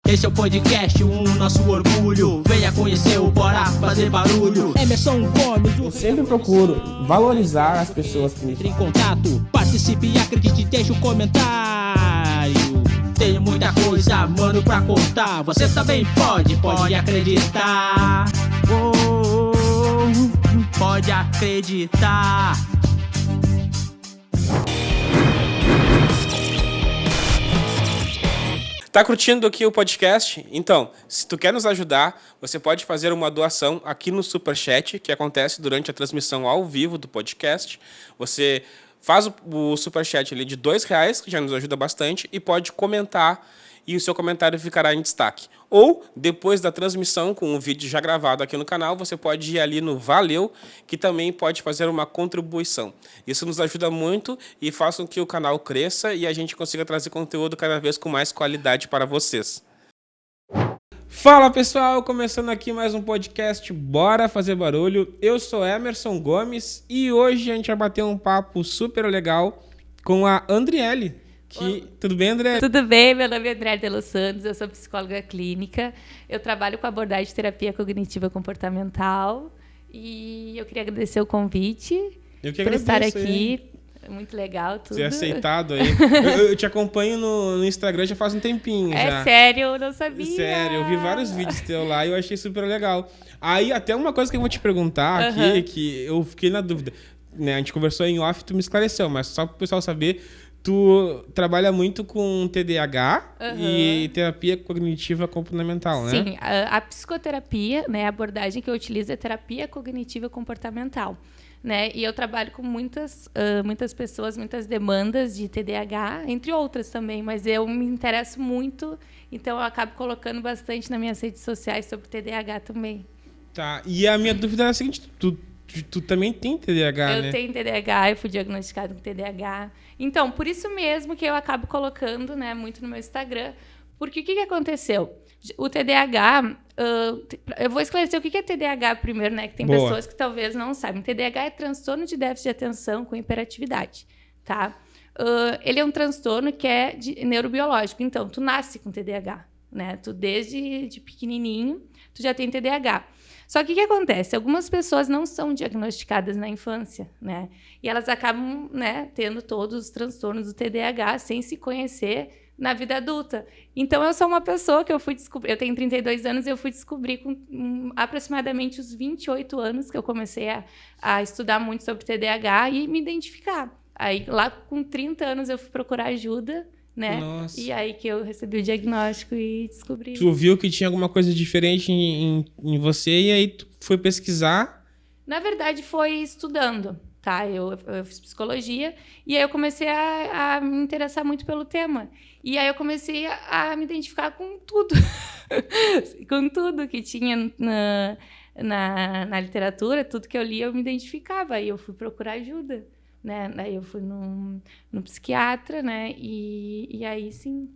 Esse é o podcast, nosso orgulho. Venha conhecer o Bora Fazer Barulho. Emerson Gomes. Eu sempre procuro valorizar as pessoas que me Entre em contato, participe e acredite, deixa um comentário. Tem muita coisa, mano, pra contar. Você também pode acreditar. Pode acreditar. Tá curtindo aqui o podcast? Então, se tu quer nos ajudar, você pode fazer uma doação aqui no Superchat, que acontece durante a transmissão ao vivo do podcast. Você faz o Superchat ali de R$2, que já nos ajuda bastante, e pode comentar, e o seu comentário ficará em destaque. Ou, depois da transmissão, com um vídeo já gravado aqui no canal, você pode ir ali no Valeu, que também pode fazer uma contribuição. Isso nos ajuda muito e faz com que o canal cresça e a gente consiga trazer conteúdo cada vez com mais qualidade para vocês. Fala pessoal, começando aqui mais um podcast Bora Fazer Barulho. Eu sou Emerson Gomes e hoje a gente vai bater um papo super legal com a Andriele. Tudo bem, André? Tudo bem, meu nome é André de Los Santos, eu sou psicóloga clínica, eu trabalho com abordagem de terapia cognitiva comportamental e eu queria agradecer o convite por estar aqui. É muito legal tudo. Ser aceitado aí. eu te acompanho no Instagram já faz um tempinho. É sério, eu não sabia. Sério, eu vi vários vídeos teus lá e eu achei super legal. Aí até uma coisa que eu vou te perguntar aqui, que eu fiquei na dúvida, né? A gente conversou em off, tu me esclareceu, mas só para o pessoal saber. Tu trabalha muito com TDAH e terapia cognitiva comportamental, né? Sim, a psicoterapia, né, a abordagem que eu utilizo é terapia cognitiva comportamental, né? E eu trabalho com muitas pessoas, muitas demandas de TDAH, entre outras também, mas eu me interesso muito, então eu acabo colocando bastante nas minhas redes sociais sobre TDAH também. Tá, e a minha dúvida é a seguinte, tu também tem TDAH, né? Eu tenho TDAH, eu fui diagnosticada com TDAH. Então, por isso mesmo que eu acabo colocando, né, muito no meu Instagram. Porque o que aconteceu? O TDAH... eu vou esclarecer o que é TDAH primeiro, né? Que tem pessoas que talvez não sabem. TDAH é transtorno de déficit de atenção com hiperatividade, tá? Ele é um transtorno que é neurobiológico. Então, tu nasce com TDAH, né? Tu, desde de pequenininho, tu já tem TDAH. Só que o que acontece? Algumas pessoas não são diagnosticadas na infância, né? E elas acabam, né, tendo todos os transtornos do TDAH sem se conhecer na vida adulta. Então, eu sou uma pessoa que eu fui descobrir... Eu tenho 32 anos e eu fui descobrir com aproximadamente os 28 anos que eu comecei a estudar muito sobre TDAH e me identificar. Aí, lá com 30 anos, eu fui procurar ajuda, né? Nossa. E aí que eu recebi o diagnóstico e descobri. Tu viu que tinha alguma coisa diferente em você e aí tu foi pesquisar? Na verdade, foi estudando, tá? Eu fiz psicologia e aí eu comecei a me interessar muito pelo tema. E aí eu comecei a me identificar com tudo. Com tudo que tinha na literatura, tudo que eu lia, eu me identificava. Aí eu fui procurar ajuda. Né? Daí eu fui no psiquiatra, né? E aí sim.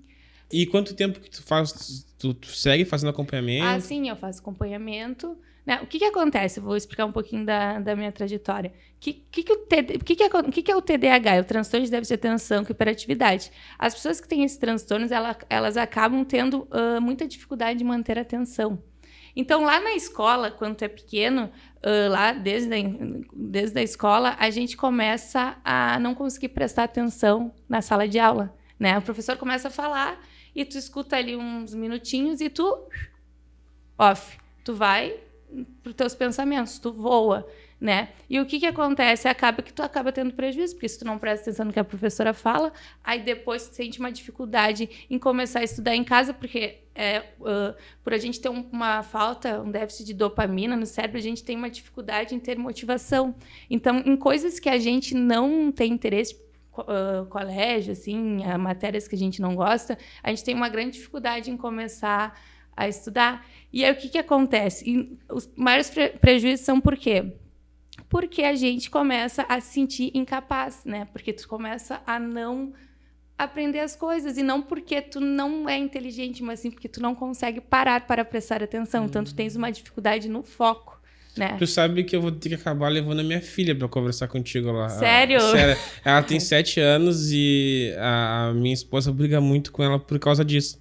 E quanto tempo que tu faz? Tu segue fazendo acompanhamento? Ah, sim, eu faço acompanhamento. Né? O que acontece? Eu vou explicar um pouquinho da minha trajetória. O que é o TDAH? É o transtorno de déficit de atenção com hiperatividade. As pessoas que têm esses transtornos, elas acabam tendo muita dificuldade de manter a atenção. Então, lá na escola, quando tu é pequeno, lá desde a escola, a gente começa a não conseguir prestar atenção na sala de aula, né? O professor começa a falar e tu escuta ali uns minutinhos e tu vai para os teus pensamentos, tu voa, né? E o que acontece? Acaba que tu acaba tendo prejuízo, porque se tu não presta atenção no que a professora fala, aí depois tu sente uma dificuldade em começar a estudar em casa, porque por a gente ter uma falta, um déficit de dopamina no cérebro, a gente tem uma dificuldade em ter motivação. Então, em coisas que a gente não tem interesse, colégio, assim, matérias que a gente não gosta, a gente tem uma grande dificuldade em começar a estudar. E aí, o que acontece? E os maiores prejuízos são por quê? Porque a gente começa a se sentir incapaz, né? Porque tu começa a não aprender as coisas, e não porque tu não é inteligente, mas sim porque tu não consegue parar para prestar atenção. Então, tu tens uma dificuldade no foco, né? Tu sabe que eu vou ter que acabar levando a minha filha pra conversar contigo lá. Sério? Sério. Ela tem 7 anos e a minha esposa briga muito com ela por causa disso.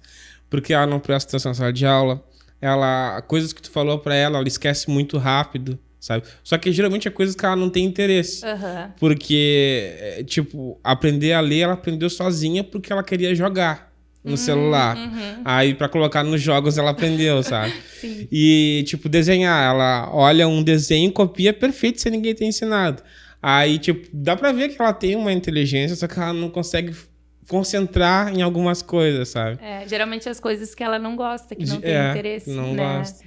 porque ela não presta atenção na sala de aula. Coisas que tu falou pra ela, ela esquece muito rápido, sabe? Só que geralmente é coisas que ela não tem interesse. Porque, tipo, aprender a ler, ela aprendeu sozinha porque ela queria jogar no celular. Aí, pra colocar nos jogos, ela aprendeu, sabe? Sim. E, tipo, desenhar. Ela olha um desenho e copia perfeito sem ninguém ter ensinado. Aí, tipo, dá pra ver que ela tem uma inteligência, só que ela não consegue concentrar em algumas coisas, sabe? Geralmente as coisas que ela não gosta, que não tem interesse. Não né? gosta.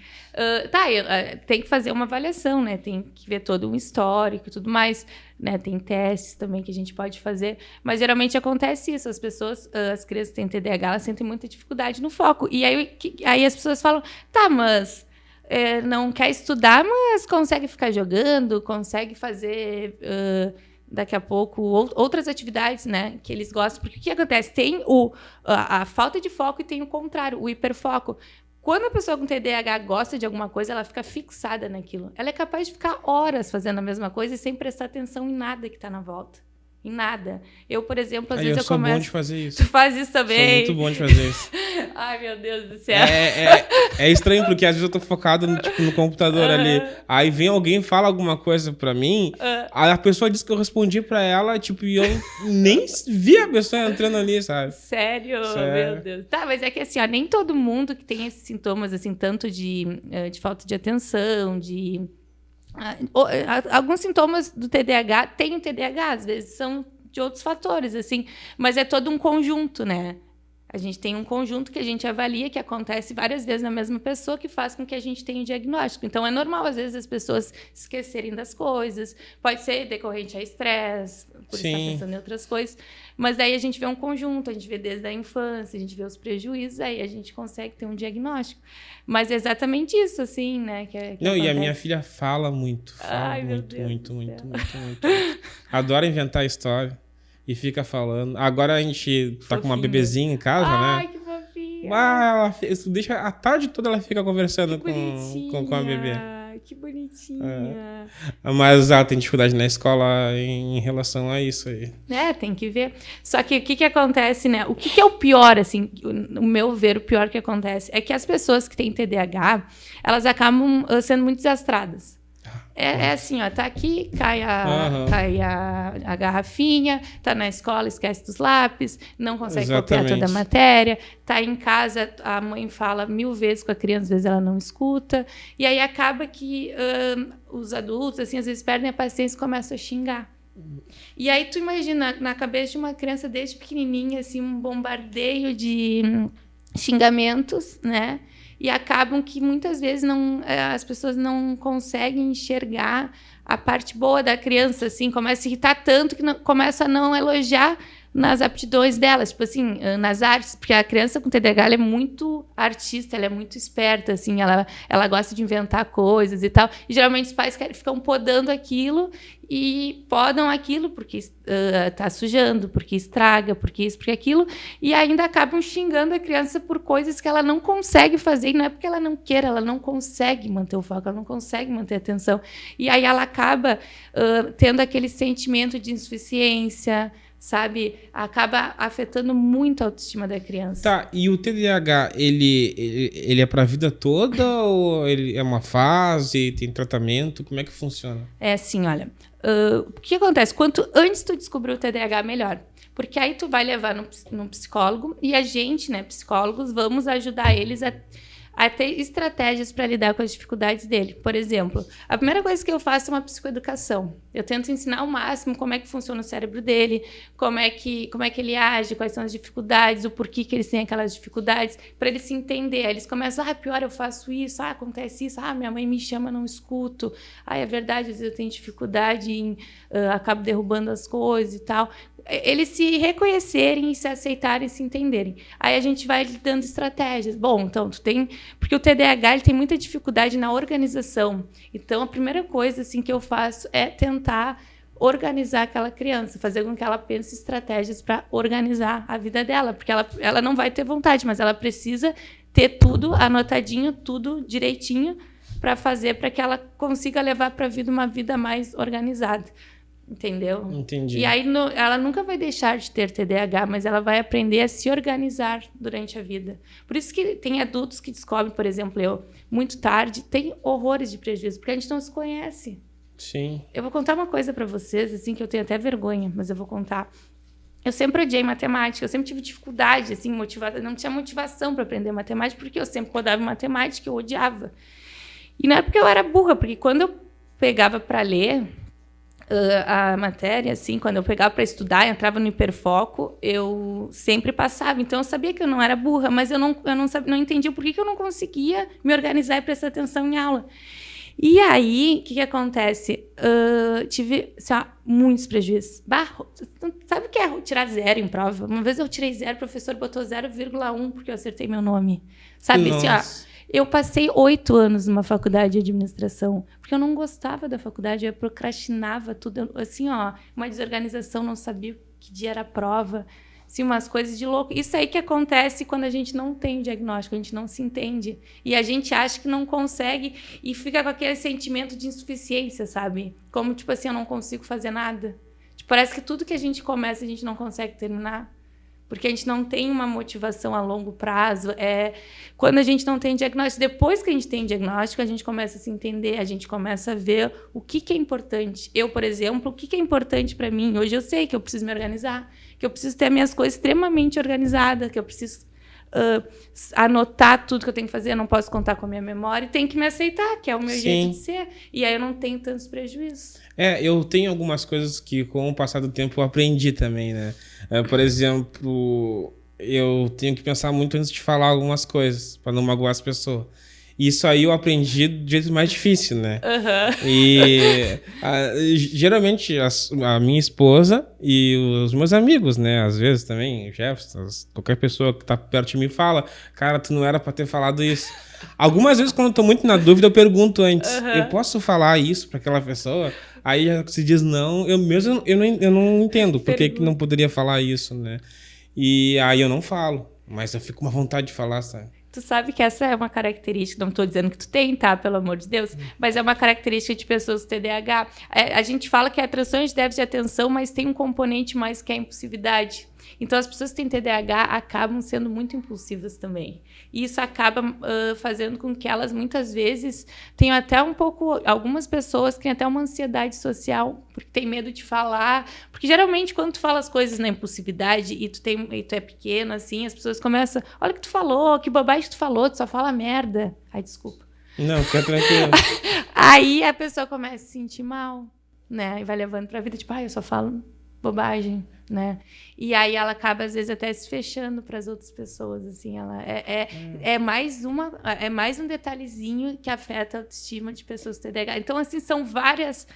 Tem que fazer uma avaliação, né? Tem que ver todo um histórico e tudo mais, né? Tem testes também que a gente pode fazer, mas geralmente acontece isso, as crianças que têm TDAH, elas sentem muita dificuldade no foco, e aí as pessoas falam, tá, mas não quer estudar, mas consegue ficar jogando, consegue fazer... daqui a pouco, outras atividades, né, que eles gostam. Porque o que acontece? Tem a falta de foco e tem o contrário, o hiperfoco. Quando a pessoa com TDAH gosta de alguma coisa, ela fica fixada naquilo. Ela é capaz de ficar horas fazendo a mesma coisa e sem prestar atenção em nada que está na volta. Em nada. Eu, por exemplo, às vezes eu começo... Eu sou bom de fazer isso. Tu faz isso também? Sou muito bom de fazer isso. Ai, meu Deus do céu. É estranho, porque às vezes eu tô focado no computador ali. Aí vem alguém e fala alguma coisa pra mim, aí a pessoa diz que eu respondi pra ela, tipo, e eu nem vi a pessoa entrando ali, sabe? Sério? Meu Deus. Tá, mas é que assim, nem todo mundo que tem esses sintomas, assim, tanto de falta de atenção, alguns sintomas do TDAH tem o TDAH, às vezes são de outros fatores, assim, mas é todo um conjunto, né? A gente tem um conjunto que a gente avalia, que acontece várias vezes na mesma pessoa, que faz com que a gente tenha um diagnóstico. Então, é normal, às vezes, as pessoas esquecerem das coisas. Pode ser decorrente a estresse, por estar pensando em outras coisas. Mas daí a gente vê um conjunto, a gente vê desde a infância, a gente vê os prejuízos, aí a gente consegue ter um diagnóstico. Mas é exatamente isso, assim, né? Que Não, acontece. e a minha filha fala muito. Muito. Adora inventar história. E fica falando. Agora a gente tá com uma bebezinha em casa, né? Ai, que fofinha. Mas deixa a tarde toda ela fica conversando com a bebê. Que bonitinha. Mas ela tem dificuldade na escola em relação a isso aí. Tem que ver. Só que o que acontece, né? O que é o pior, assim, no meu ver, o pior que acontece é que as pessoas que têm TDAH, elas acabam sendo muito desastradas. É assim, ó, tá aqui, cai a garrafinha, tá na escola, esquece dos lápis, não consegue copiar toda a matéria, tá em casa, a mãe fala 1000 vezes com a criança, às vezes ela não escuta, e aí acaba que os adultos, assim, às vezes perdem a paciência e começam a xingar. E aí tu imagina, na cabeça de uma criança desde pequenininha, assim, um bombardeio de xingamentos, né? E acabam que muitas vezes as pessoas não conseguem enxergar a parte boa da criança, assim, começa a se irritar tanto que começa a não elogiar nas aptidões delas, tipo assim, nas artes, porque a criança com TDAH ela é muito artista, ela é muito esperta, assim, ela gosta de inventar coisas e tal, e geralmente os pais ficam podando aquilo e podam aquilo porque tá sujando, porque estraga, porque isso, porque aquilo, e ainda acabam xingando a criança por coisas que ela não consegue fazer, e não é porque ela não queira, ela não consegue manter o foco, ela não consegue manter a atenção, e aí ela acaba tendo aquele sentimento de insuficiência, sabe? Acaba afetando muito a autoestima da criança. Tá, e o TDAH, ele é pra vida toda ou ele é uma fase, tem tratamento? Como é que funciona? É assim, olha, o que acontece? Quanto antes tu descobrir o TDAH, melhor. Porque aí tu vai levar no psicólogo e a gente, né, psicólogos, vamos ajudar eles a ter estratégias para lidar com as dificuldades dele. Por exemplo, a primeira coisa que eu faço é uma psicoeducação. Eu tento ensinar ao máximo como é que funciona o cérebro dele, como é que ele age, quais são as dificuldades, o porquê que eles têm aquelas dificuldades, para ele se entender. Aí eles começam, pior, eu faço isso, acontece isso, minha mãe me chama, não escuto, é verdade, às vezes eu tenho dificuldade acabo derrubando as coisas e tal. Eles se reconhecerem e se aceitarem, se entenderem. Aí a gente vai dando estratégias. Bom, então, porque o TDAH ele tem muita dificuldade na organização. Então, a primeira coisa assim, que eu faço é tentar organizar aquela criança, fazer com que ela pense estratégias para organizar a vida dela, porque ela não vai ter vontade, mas ela precisa ter tudo anotadinho, tudo direitinho, para que ela consiga levar para a vida uma vida mais organizada. Entendeu? Entendi. E aí ela nunca vai deixar de ter TDAH, mas ela vai aprender a se organizar durante a vida. Por isso que tem adultos que descobrem, por exemplo, eu, muito tarde, tem horrores de prejuízo, porque a gente não se conhece. Sim. Eu vou contar uma coisa para vocês, assim, que eu tenho até vergonha, mas eu vou contar. Eu sempre odiei matemática, eu sempre tive dificuldade, assim, não tinha motivação para aprender matemática, porque eu sempre rodava em matemática, eu odiava. E não é porque eu era burra, porque quando eu pegava para ler a matéria, assim, quando eu pegava para estudar, entrava no hiperfoco, eu sempre passava. Então, eu sabia que eu não era burra, mas eu não entendia por que eu não conseguia me organizar e prestar atenção em aula. E aí, o que acontece? Tive assim, muitos prejuízos. Sabe o que é tirar 0 em prova? Uma vez eu tirei 0, o professor botou 0,1 porque eu acertei meu nome. Sabe? Assim, eu passei 8 anos numa faculdade de administração, porque eu não gostava da faculdade, eu procrastinava tudo. Assim, uma desorganização, não sabia que dia era a prova. Assim, umas coisas de louco. Isso aí que acontece quando a gente não tem o diagnóstico, a gente não se entende. E a gente acha que não consegue e fica com aquele sentimento de insuficiência, sabe? Como, tipo assim, eu não consigo fazer nada. Tipo, parece que tudo que a gente começa, a gente não consegue terminar. Porque a gente não tem uma motivação a longo prazo. Quando a gente não tem diagnóstico, depois que a gente tem diagnóstico, a gente começa a se entender, a gente começa a ver o que é importante. Eu, por exemplo, o que é importante para mim? Hoje eu sei que eu preciso me organizar, que eu preciso ter minhas coisas extremamente organizadas, que eu preciso anotar tudo que eu tenho que fazer, eu não posso contar com a minha memória, e tenho que me aceitar, que é o meu jeito de ser. E aí eu não tenho tantos prejuízos. Eu tenho algumas coisas que, com o passar do tempo, eu aprendi também, né? Por exemplo, eu tenho que pensar muito antes de falar algumas coisas, para não magoar as pessoas. Isso aí eu aprendi do jeito mais difícil, né? Uhum. E geralmente a minha esposa e os meus amigos, né? Às vezes também, Jefferson, qualquer pessoa que tá perto de mim fala, cara, tu não era para ter falado isso. Algumas vezes, quando eu tô muito na dúvida, eu pergunto antes, eu posso falar isso para aquela pessoa? Aí já se diz não, eu não entendo por que não poderia falar isso, né? E aí eu não falo, mas eu fico com uma vontade de falar, sabe? Tu sabe que essa é uma característica, não estou dizendo que tu tem, tá? Pelo amor de Deus. Mas é uma característica de pessoas com TDAH. A gente fala que é transtorno de déficit de atenção, mas tem um componente mais que é a impulsividade. Então, as pessoas que têm TDAH acabam sendo muito impulsivas também. E isso acaba fazendo com que elas, muitas vezes, tenham até um pouco... Algumas pessoas têm até uma ansiedade social, porque tem medo de falar. Porque, geralmente, quando tu fala as coisas na impulsividade e tu é pequeno, assim, as pessoas começam... Olha o que tu falou, que bobagem que tu falou, tu só fala merda. Ai, desculpa. Não, fica tranquilo. Aí a pessoa começa a se sentir mal, né? E vai levando pra vida, tipo, eu só falo bobagem, né? E aí ela acaba, às vezes, até se fechando para as outras pessoas, assim. Ela é mais um detalhezinho que afeta a autoestima de pessoas com TDAH. Então, assim, são várias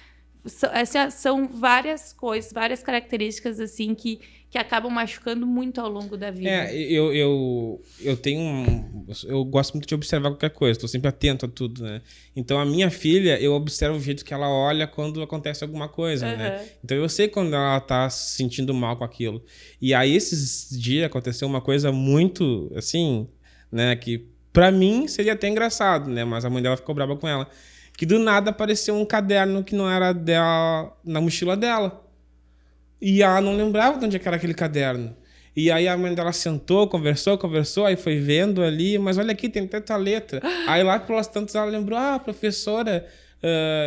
coisas, várias características, assim, que acabam machucando muito ao longo da vida. Eu gosto muito de observar qualquer coisa, estou sempre atento a tudo, né? Então, a minha filha, eu observo o jeito que ela olha quando acontece alguma coisa, né? Então, eu sei quando ela está se sentindo mal com aquilo. E aí, esses dias, aconteceu uma coisa muito, assim, né? Que, pra mim, seria até engraçado, né? Mas a mãe dela ficou brava com ela. Que, do nada, apareceu um caderno que não era dela, na mochila dela. E ela não lembrava de onde era aquele caderno. E aí a mãe dela sentou, conversou, aí foi vendo ali, mas olha aqui, tem tanta letra. Aí lá pelas tantas ela lembrou, professora,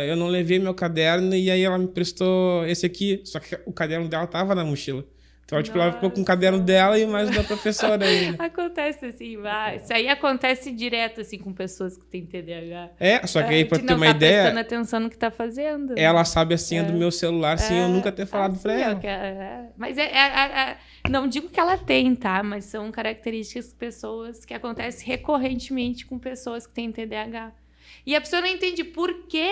eu não levei meu caderno, e aí ela me prestou esse aqui, só que o caderno dela tava na mochila. Então, tipo, ela ficou com o caderno dela e mais da professora ainda. Acontece assim, isso aí acontece direto, assim, com pessoas que têm TDAH. Só que aí, pra ter uma ideia... Que não tá prestando atenção no que tá fazendo. Ela sabe a senha do meu celular sem eu nunca ter falado pra ela. Mas não digo que ela tem, tá? Mas são características de pessoas que acontecem recorrentemente com pessoas que têm TDAH. E a pessoa não entende por que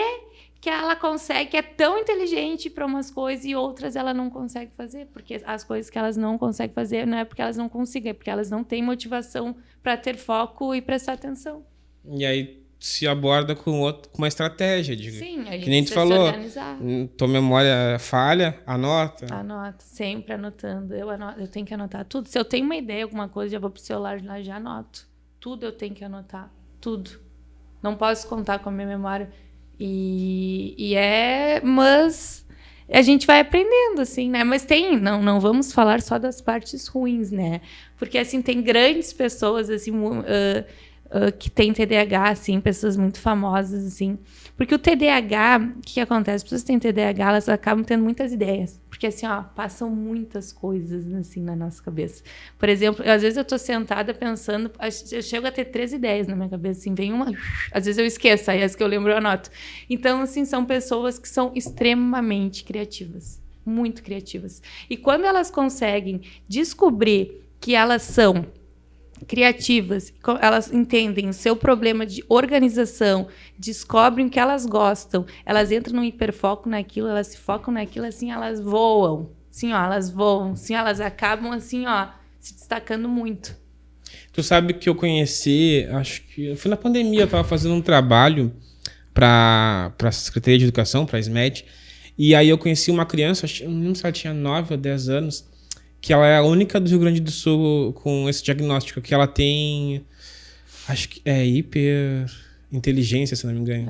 ela consegue, que é tão inteligente para umas coisas e outras ela não consegue fazer. Porque as coisas que elas não conseguem fazer não é porque elas não consigam, é porque elas não têm motivação para ter foco e prestar atenção. E aí se aborda com uma estratégia. Sim, a gente que nem tu falou, se organizar. Tua memória falha, anota. Anoto, sempre anotando. Eu tenho que anotar tudo. Se eu tenho uma ideia, alguma coisa, já vou pro celular lá, já anoto. Tudo eu tenho que anotar, tudo. Não posso contar com a minha memória. Mas a gente vai aprendendo, assim, né? Mas não vamos falar só das partes ruins, né? Porque, assim, tem grandes pessoas, assim, que têm TDAH, assim, pessoas muito famosas, assim. Porque o TDAH, o que acontece? As pessoas que têm TDAH, elas acabam tendo muitas ideias. Porque, assim, passam muitas coisas, assim, na nossa cabeça. Por exemplo, às vezes eu tô sentada pensando, eu chego a ter 3 ideias na minha cabeça, assim, vem uma... Às vezes eu esqueço, aí as que eu lembro eu anoto. Então, assim, são pessoas que são extremamente criativas. Muito criativas. E quando elas conseguem descobrir que elas são criativas, elas entendem o seu problema de organização, descobrem o que elas gostam, elas entram no hiperfoco naquilo, elas se focam naquilo, assim, elas voam. Assim, elas voam, assim, elas acabam, assim, se destacando muito. Tu sabe que eu conheci, acho que foi na pandemia, eu estava fazendo um trabalho para a Secretaria de Educação, para a SMED, e aí eu conheci uma criança, não lembro se ela tinha 9 ou 10 anos, que ela é a única do Rio Grande do Sul com esse diagnóstico, que ela tem, acho que é hiperinteligência, se não me engano.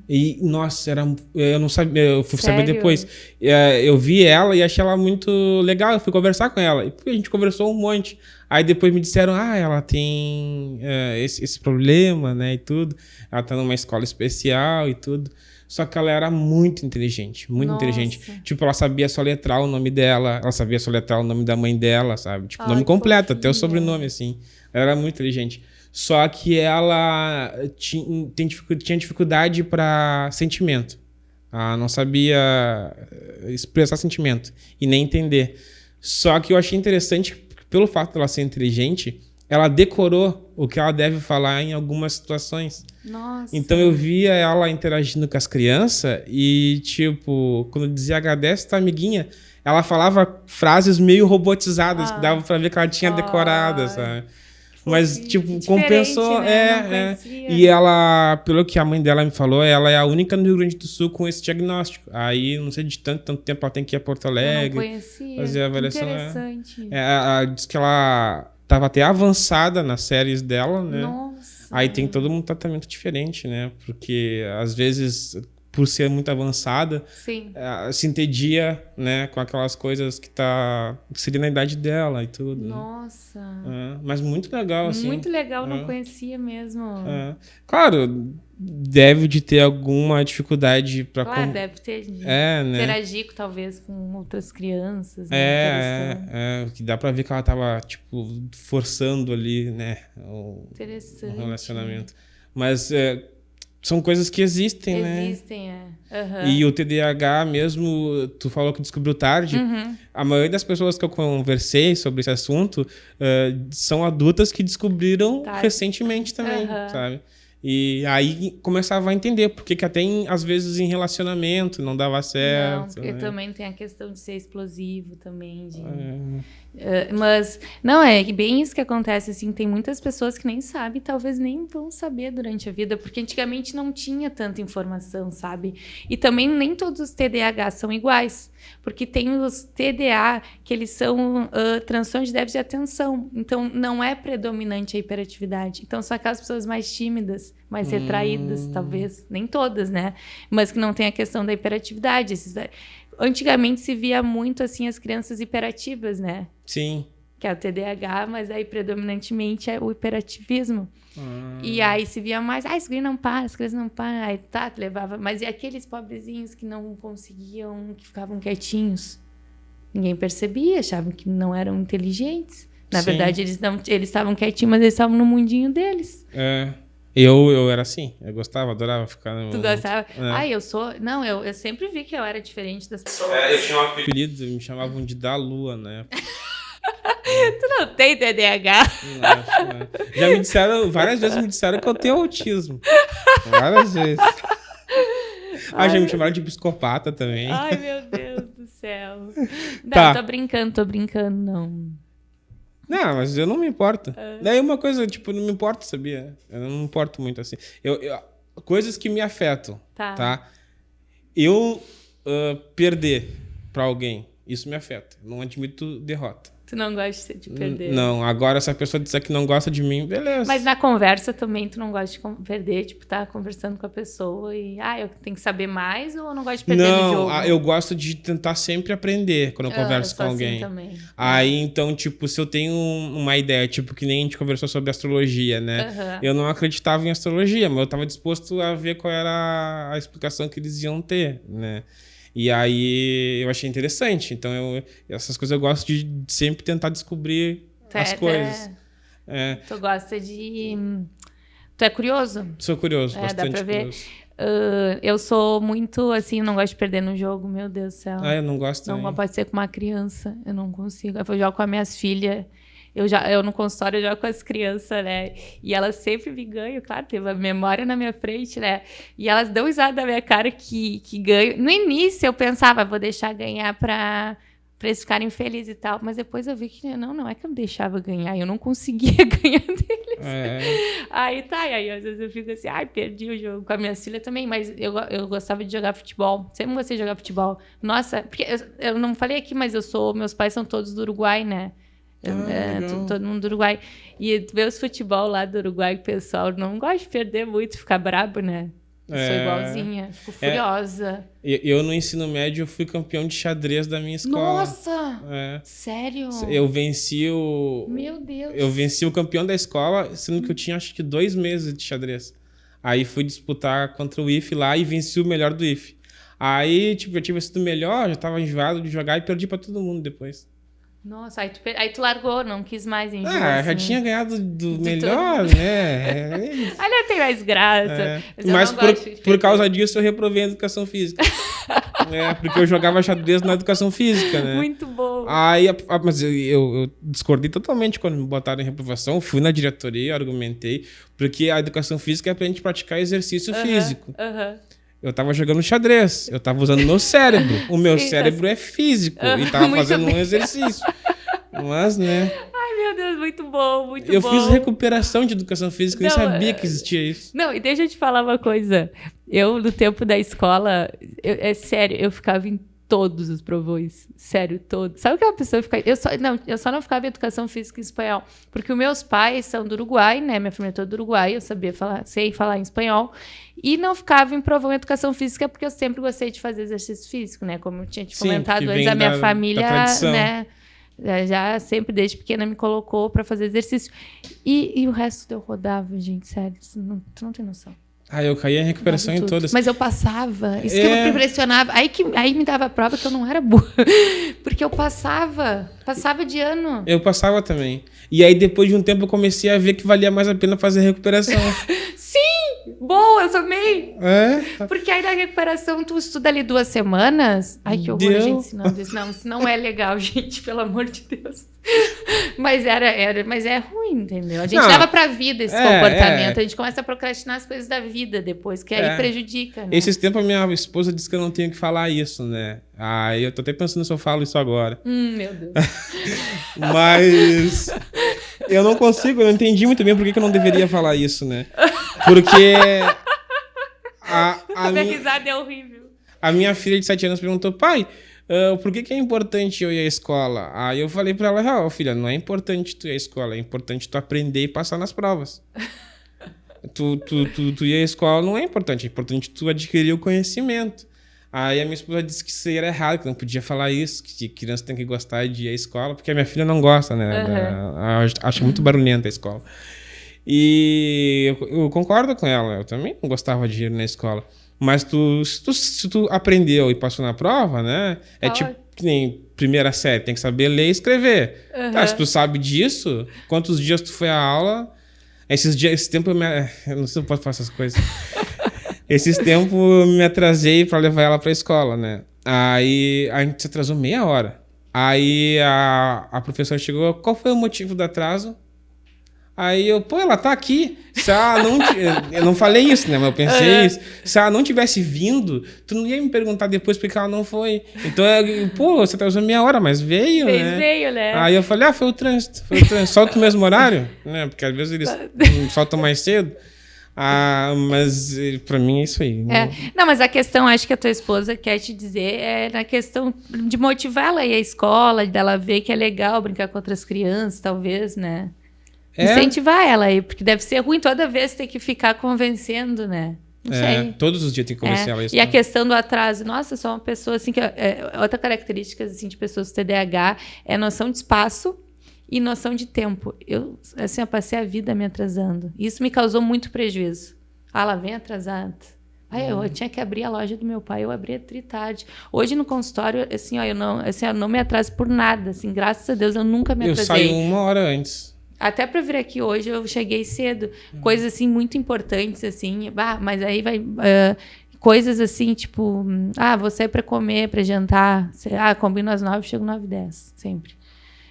E, nossa, eu não sabia, eu fui saber depois. Eu vi ela e achei ela muito legal, eu fui conversar com ela, e a gente conversou um monte. Aí depois me disseram, ela tem esse problema, né, e tudo. Ela tá numa escola especial e tudo. Só que ela era muito inteligente, muito inteligente. Tipo, ela sabia soletrar o nome dela, ela sabia soletrar o nome da mãe dela, sabe? Tipo, nome completo, até o sobrenome, assim. Ela era muito inteligente. Só que ela tinha dificuldade para sentimento. Ela não sabia expressar sentimento e nem entender. Só que eu achei interessante, pelo fato dela ser inteligente, ela decorou o que ela deve falar em algumas situações. Nossa. Então eu via ela interagindo com as crianças e, tipo, quando dizia agradece tua amiguinha, ela falava frases meio robotizadas, que dava pra ver que ela tinha decorada, sabe? Mas, tipo, compensou. Né? E ela, pelo que a mãe dela me falou, ela é a única no Rio Grande do Sul com esse diagnóstico. Aí, não sei de tanto tempo, ela tem que ir a Porto Alegre. Eu não conhecia. Fazer a avaliação. Interessante. Diz que ela estava até avançada nas séries dela, né? Nossa. Aí tem todo um tratamento diferente, né? Porque, às vezes, por ser muito avançada, se entedia, né, com aquelas coisas que seria na idade dela e tudo. Nossa. Né? Mas muito legal, assim. Muito legal, não conhecia mesmo. Claro, deve de ter alguma dificuldade para... Claro, deve ter de interagir, talvez, com outras crianças. Né, que dá para ver que ela tava, tipo, forçando ali, né, o relacionamento. Mas... são coisas que existem, né? Existem, E o TDAH mesmo, tu falou que descobriu tarde. A maioria das pessoas que eu conversei sobre esse assunto são adultas que descobriram recentemente também, sabe? E aí começava a entender porque que até às vezes em relacionamento não dava certo. Não, também tem a questão de ser explosivo também. Mas, não, é bem isso que acontece, assim, tem muitas pessoas que nem sabem, talvez nem vão saber durante a vida, porque antigamente não tinha tanta informação, sabe? E também nem todos os TDAH são iguais, porque tem os TDA que eles são transtornos de déficit de atenção, então não é predominante a hiperatividade, então são aquelas pessoas mais tímidas, mais retraídas, talvez, nem todas, né? Mas que não tem a questão da hiperatividade, antigamente se via muito assim as crianças hiperativas, né? Sim. Que é o TDAH, mas aí predominantemente é o hiperativismo. E aí se via mais, as crianças não param, as crianças não param. Aí levava. Mas e aqueles pobrezinhos que não conseguiam, que ficavam quietinhos? Ninguém percebia, achavam que não eram inteligentes. Na verdade, eles estavam quietinhos, mas eles estavam no mundinho deles. Eu era assim, eu gostava, adorava ficar no... Tu gostava? Eu sou... Não, eu sempre vi que eu era diferente das pessoas. Eu tinha um apelido, me chamavam de da Lua, né? Tu não tem TDAH? Não. Já me disseram, várias vezes me disseram que eu tenho autismo. Várias vezes. Já me chamaram de psicopata também. Ai, meu Deus do céu. Não, tô brincando, não. Não, mas eu não me importo. Daí uma coisa, tipo, não me importo, sabia? Eu não me importo muito assim. Coisas que me afetam, tá? Eu perder pra alguém, isso me afeta. Eu não admito derrota. Tu não gosta de perder. Não, agora se a pessoa disser que não gosta de mim, beleza. Mas na conversa também tu não gosta de perder, tipo, tá conversando com a pessoa e, eu tenho que saber mais ou eu não gosto de perder no jogo? Não, eu gosto de tentar sempre aprender quando eu converso com alguém. Assim também. Aí, então, tipo, se eu tenho uma ideia, tipo, que nem a gente conversou sobre astrologia, né? Eu não acreditava em astrologia, mas eu tava disposto a ver qual era a explicação que eles iam ter, né? E aí eu achei interessante. Então, essas coisas eu gosto de sempre tentar descobrir as coisas. Tu gosta de... Tu é curioso? Sou curioso, bastante dá pra ver. curioso. Eu sou muito, assim, não gosto de perder no jogo, meu Deus do céu. Eu não gosto também. Não pode ser com uma criança, eu não consigo. Eu jogo com as minhas filhas. Eu no consultório, eu jogo com as crianças, né? E elas sempre me ganham, claro, tem uma memória na minha frente, né? E elas dão risada da minha cara que ganham. No início, eu pensava, vou deixar ganhar pra eles ficarem felizes e tal. Mas depois eu vi que não é que eu deixava ganhar, eu não conseguia ganhar deles. Aí às vezes eu fico assim, perdi o jogo. Com a minha filha também, mas eu gostava de jogar futebol. Sempre gostei de jogar futebol. Nossa, porque eu não falei aqui, mas meus pais são todos do Uruguai, né? Todo mundo do Uruguai. E tu vê os futebol lá do Uruguai, o pessoal não gosta de perder muito, ficar brabo, né? Eu sou igualzinha, fico furiosa. Eu no ensino médio eu fui campeão de xadrez da minha escola. Nossa! Sério? Eu venci o... Meu Deus! Eu venci o campeão da escola, sendo que eu tinha acho que 2 meses de xadrez. Aí fui disputar contra o IFE lá e venci o melhor do IFE. Aí, tipo, eu tive sido melhor, já tava enjoado de jogar e perdi pra todo mundo depois. Nossa, aí tu largou, não quis mais enjoar. Já tinha ganhado do melhor, né? Olha, tem mais graça. Mas por causa disso eu reprovei a educação física. Porque eu jogava xadrez na educação física, né? Muito bom. Aí, mas eu discordei totalmente quando me botaram em reprovação. Fui na diretoria, argumentei, porque a educação física é pra gente praticar exercício físico. Eu tava jogando xadrez, eu tava usando meu cérebro. O meu cérebro é físico e tava fazendo um exercício. Mas, né? Ai, meu Deus, muito bom, eu fiz recuperação de educação física, eu nem sabia que existia isso. Não, e deixa eu te falar uma coisa. Eu, no tempo da escola, é sério, eu ficava em todos os provões. Sério, todos. Sabe o que uma pessoa fica... Eu só não ficava em educação física em espanhol. Porque os meus pais são do Uruguai, né? Minha família é toda do Uruguai, eu sei falar em espanhol. E não ficava em provão em educação física porque eu sempre gostei de fazer exercício físico, né? Como eu tinha te comentado antes, a minha família, né? Já sempre, desde pequena, me colocou para fazer exercício. E o resto eu rodava, gente, sério. Tu não tem noção. Eu caía em recuperação em todas. Mas eu passava. Isso que me impressionava. Aí me dava a prova que eu não era boa. Porque eu passava de ano. Eu passava também. E aí, depois de um tempo, eu comecei a ver que valia mais a pena fazer recuperação. Sim! Boa, eu também! Porque aí na recuperação tu estuda ali 2 semanas. Ai, que horror, a gente ensinando isso. Não, isso não é legal, gente, pelo amor de Deus. Mas é ruim, entendeu? A gente leva pra vida esse comportamento. A gente começa a procrastinar as coisas da vida depois, que aí prejudica, né? Esses tempos a minha esposa disse que eu não tenho que falar isso, né? Eu tô até pensando se eu falo isso agora. Meu Deus. Mas eu não consigo, eu não entendi muito bem por que eu não deveria falar isso, né? Porque a minha risada é horrível. A minha filha de 7 anos perguntou, pai, por que é importante eu ir à escola? Aí eu falei pra ela, filha, não é importante tu ir à escola, é importante tu aprender e passar nas provas. Tu ir à escola não é importante tu adquirir o conhecimento. Aí a minha esposa disse que isso era errado, que não podia falar isso, que criança tem que gostar de ir à escola, porque a minha filha não gosta, né? Acha muito barulhenta a escola. E eu concordo com ela, eu também não gostava de ir na escola. Mas se tu aprendeu e passou na prova, né? Tipo que nem primeira série, tem que saber ler e escrever. Se tu sabe disso, quantos dias tu foi à aula? Esse tempo eu não sei se eu posso fazer essas coisas. Esses tempos eu me atrasei pra levar ela pra escola, né? Aí a gente se atrasou meia hora. Aí a professora chegou, qual foi o motivo do atraso? Aí ela tá aqui. Se ela não... Eu não falei isso, né? Mas eu pensei isso. Se ela não tivesse vindo, tu não ia me perguntar depois porque ela não foi. Então, você tá usando meia hora, mas veio, né? Veio, né? Aí eu falei, foi o trânsito. Solta o mesmo horário, né? Porque às vezes eles soltam mais cedo. Mas pra mim é isso aí. Não, mas a questão, acho que a tua esposa quer te dizer, é na questão de motivar ela a ir à escola, dela ver que é legal brincar com outras crianças, talvez, né? Incentivar ela aí, porque deve ser ruim toda vez ter que ficar convencendo, né? Não sei. Todos os dias tem que convencer ela isso. E a questão do atraso, nossa, eu sou uma pessoa assim que outra característica assim de pessoas com TDAH é noção de espaço e noção de tempo. Eu assim, eu passei a vida me atrasando. Isso me causou muito prejuízo. Lá vem atrasado. Eu tinha que abrir a loja do meu pai, eu abria tarde. Hoje no consultório, assim, eu não me atraso por nada, assim, graças a Deus eu nunca me atrasei. Eu saio 1 hora antes. Até para vir aqui hoje eu cheguei cedo. Coisas assim muito importantes assim, mas aí vai coisas assim, tipo, vou sair para comer, para jantar, combino às 9, chego 9h10, sempre.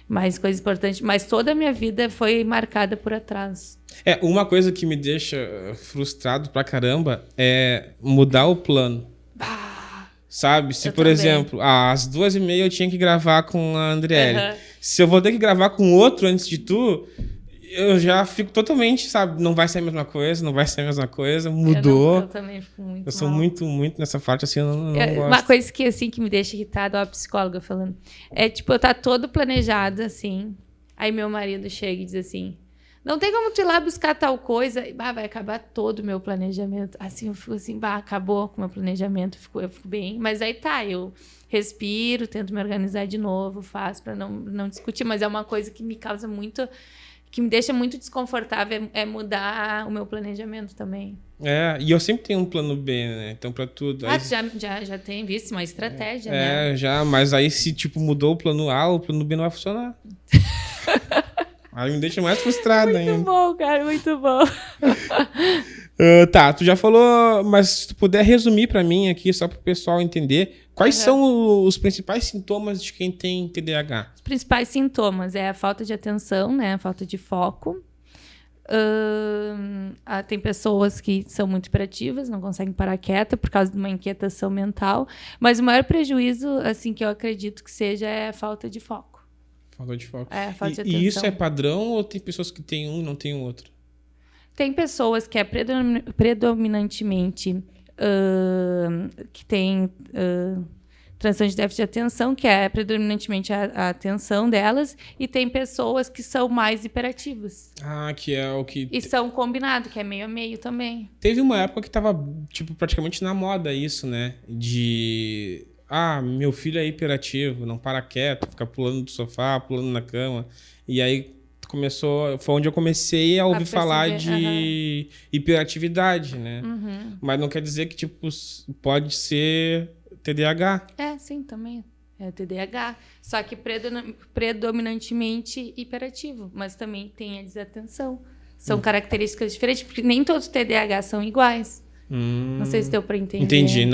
Mas coisas importantes, mas toda a minha vida foi marcada por atraso. Uma coisa que me deixa frustrado pra caramba é mudar o plano. Sabe? Se, por exemplo, às 2h30 eu tinha que gravar com a Andriele. Se eu vou ter que gravar com outro antes de tu, eu já fico totalmente, sabe? Não vai ser a mesma coisa, mudou. Eu também fico muito Eu sou muito nessa parte, assim, eu não gosto. Uma coisa que, assim, que me deixa irritada, a psicóloga falando, é, tipo, eu tá todo planejado, assim, aí meu marido chega e diz assim, não tem como tu ir lá buscar tal coisa, vai acabar todo o meu planejamento. Assim, eu fico assim, acabou com o meu planejamento, eu fico bem. Mas aí eu respiro, tento me organizar de novo, faço para não discutir, mas é uma coisa que me causa muito, que me deixa muito desconfortável, é mudar o meu planejamento também. E eu sempre tenho um plano B, né? Então, pra tudo. Aí... Já tem visto uma estratégia, né? Mas aí se, tipo, mudou o plano A, o plano B não vai funcionar. Aí me deixa mais frustrado ainda. Muito bom, cara, muito bom. Tu já falou, mas se tu puder resumir pra mim aqui, só pro pessoal entender, quais são os principais sintomas de quem tem TDAH? Os principais sintomas é a falta de atenção, né? A falta de foco. Tem pessoas que são muito hiperativas, não conseguem parar quieta por causa de uma inquietação mental, mas o maior prejuízo, assim, que eu acredito que seja é a falta de foco. Falta de foco. Falta de atenção. E isso é padrão ou tem pessoas que têm um e não têm o outro? Tem pessoas que é predominantemente que tem transtorno de déficit de atenção, que é predominantemente a atenção delas, e tem pessoas que são mais hiperativas. Que é o que... E são combinados, que é meio a meio também. Teve uma época que tava, tipo, praticamente na moda isso, né? De... meu filho é hiperativo, não para quieto, fica pulando do sofá, pulando na cama. E aí foi onde eu comecei a ouvir falar de hiperatividade, né? Mas não quer dizer que, tipo, pode ser TDAH. Sim, também. É TDAH. Só que predominantemente hiperativo, mas também tem a desatenção. São características diferentes, porque nem todos os TDAH são iguais. Não sei se deu para entender. Entendi.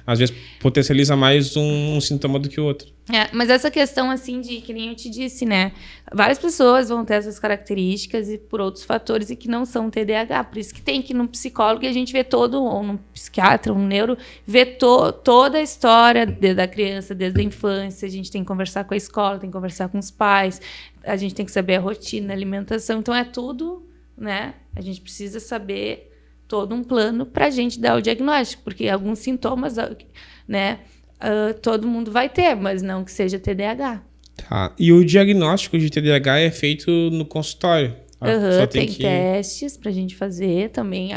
Às vezes potencializa mais um sintoma do que o outro. Mas essa questão, assim, de que nem eu te disse, né? Várias pessoas vão ter essas características e por outros fatores e que não são TDAH. Por isso que tem que ir num psicólogo e a gente vê ou num psiquiatra, um neuro, vê toda a história da criança, desde a infância. A gente tem que conversar com a escola, tem que conversar com os pais, a gente tem que saber a rotina, a alimentação. Então, é tudo, né? A gente precisa saber todo um plano para a gente dar o diagnóstico, porque alguns sintomas, né, todo mundo vai ter, mas não que seja TDAH. E o diagnóstico de TDAH é feito no consultório? Só tem testes para a gente fazer também,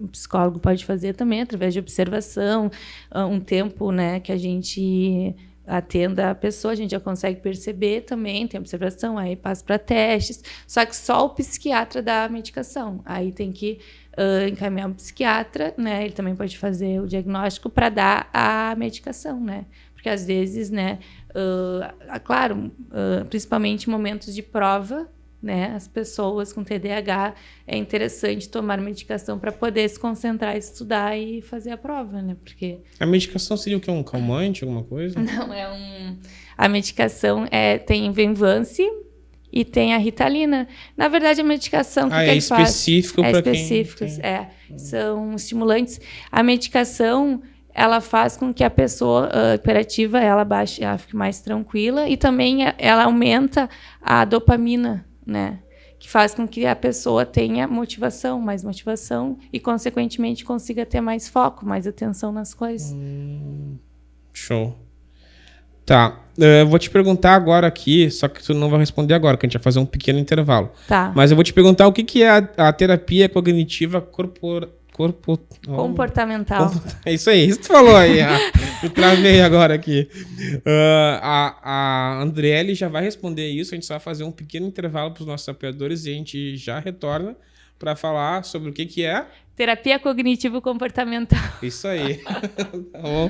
o psicólogo pode fazer também, através de observação, um tempo, né, que a gente atenda a pessoa, a gente já consegue perceber também, tem observação, aí passa para testes, só que só o psiquiatra dá a medicação, aí tem que encaminhar um psiquiatra, né? Ele também pode fazer o diagnóstico para dar a medicação, né? Porque às vezes, né? Claro, principalmente em momentos de prova, né? As pessoas com TDAH é interessante tomar medicação para poder se concentrar, estudar e fazer a prova, né? Porque a medicação seria o quê? Um calmante, alguma coisa? Não, a medicação tem Venvance e tem a Ritalina. Na verdade, a medicação que ele faz... específico para quem... específicos, são estimulantes. A medicação, ela faz com que a pessoa hiperativa, ela fique mais tranquila e também ela aumenta a dopamina, né? que faz com que a pessoa tenha mais motivação e, consequentemente, consiga ter mais foco, mais atenção nas coisas. Show. Tá, eu vou te perguntar agora aqui, só que tu não vai responder agora, que a gente vai fazer um pequeno intervalo. Tá. Mas eu vou te perguntar o que é a terapia cognitiva comportamental. É isso aí, isso tu falou aí. Eu travei agora aqui. A Andriele já vai responder isso, a gente só vai fazer um pequeno intervalo para os nossos apoiadores e a gente já retorna para falar sobre o que é terapia cognitivo-comportamental. Isso aí. Tá bom.